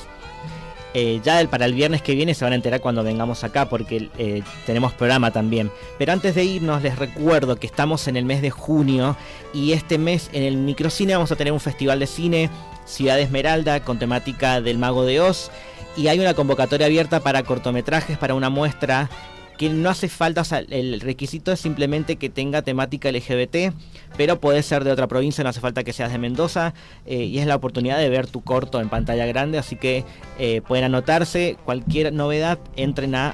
Ya para el viernes que viene se van a enterar cuando vengamos acá porque tenemos programa también. Pero antes de irnos les recuerdo que estamos en el mes de junio y este mes en el Microcine vamos a tener un festival de cine, Ciudad Esmeralda, con temática del Mago de Oz, y hay una convocatoria abierta para cortometrajes, para una muestra que no hace falta, o sea, el requisito es simplemente que tenga temática LGBT, pero puede ser de otra provincia, no hace falta que seas de Mendoza, y es la oportunidad de ver tu corto en pantalla grande, así que pueden anotarse. Cualquier novedad, entren a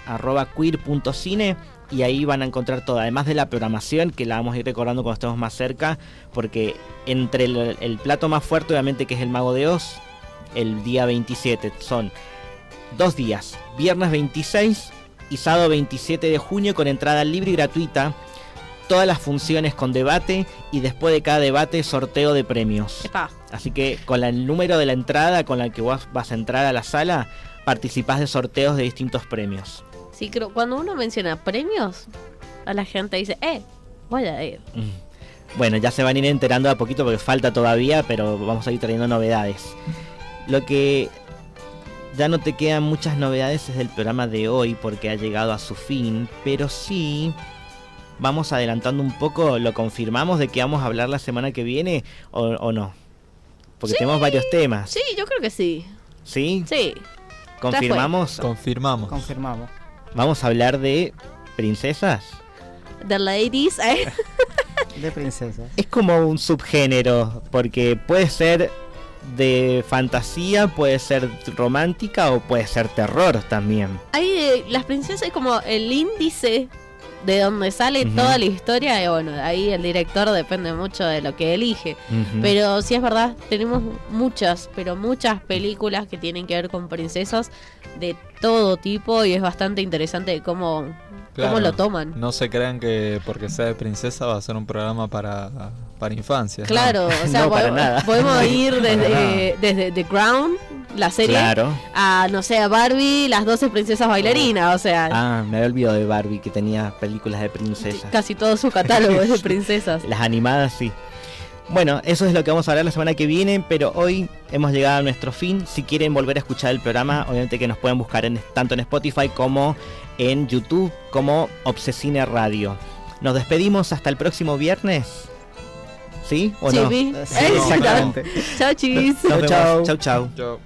@queer.cine y ahí van a encontrar todo, además de la programación que la vamos a ir recordando cuando estemos más cerca, porque entre el plato más fuerte obviamente que es el Mago de Oz, el día 27, son 2 días, viernes 26 y sábado 27 de junio con entrada libre y gratuita, todas las funciones con debate y después de cada debate sorteo de premios. Epa. Así que con el número de la entrada con la que vos vas a entrar a la sala, participás de sorteos de distintos premios. Sí, creo, cuando uno menciona premios, a la gente dice, voy a ir. Bueno, ya se van a ir enterando a poquito porque falta todavía, pero vamos a ir trayendo novedades. Lo que ya no te quedan muchas novedades es del programa de hoy porque ha llegado a su fin, pero sí vamos adelantando un poco, lo confirmamos de que vamos a hablar la semana que viene o no, porque tenemos varios temas. Sí, yo creo que sí. ¿Sí? Sí. ¿Confirmamos? Confirmamos. Vamos a hablar de princesas. The Ladies. De princesas. Es como un subgénero, porque puede ser de fantasía, puede ser romántica o puede ser terror también. Hay las princesas es como el índice de donde sale toda la historia, y bueno, ahí el director depende mucho de lo que elige. Pero sí es verdad, tenemos muchas películas que tienen que ver con princesas de todo tipo y es bastante interesante cómo lo toman. No se crean que porque sea de princesa va a ser un programa para infancia. Claro, ¿no? O sea, no, podemos ir desde The Crown, la serie, a, no sé, a Barbie, las 12 princesas bailarinas, o sea... me había olvidado de Barbie, que tenía películas de princesas. Casi todo su catálogo es de princesas. Las animadas, sí. Bueno, eso es lo que vamos a hablar la semana que viene, pero hoy hemos llegado a nuestro fin. Si quieren volver a escuchar el programa, obviamente que nos pueden buscar tanto en Spotify como en YouTube, como Obsesine Radio. Nos despedimos hasta el próximo viernes. ¿Sí o no? Sí, exactamente. Chao, chis. Chau.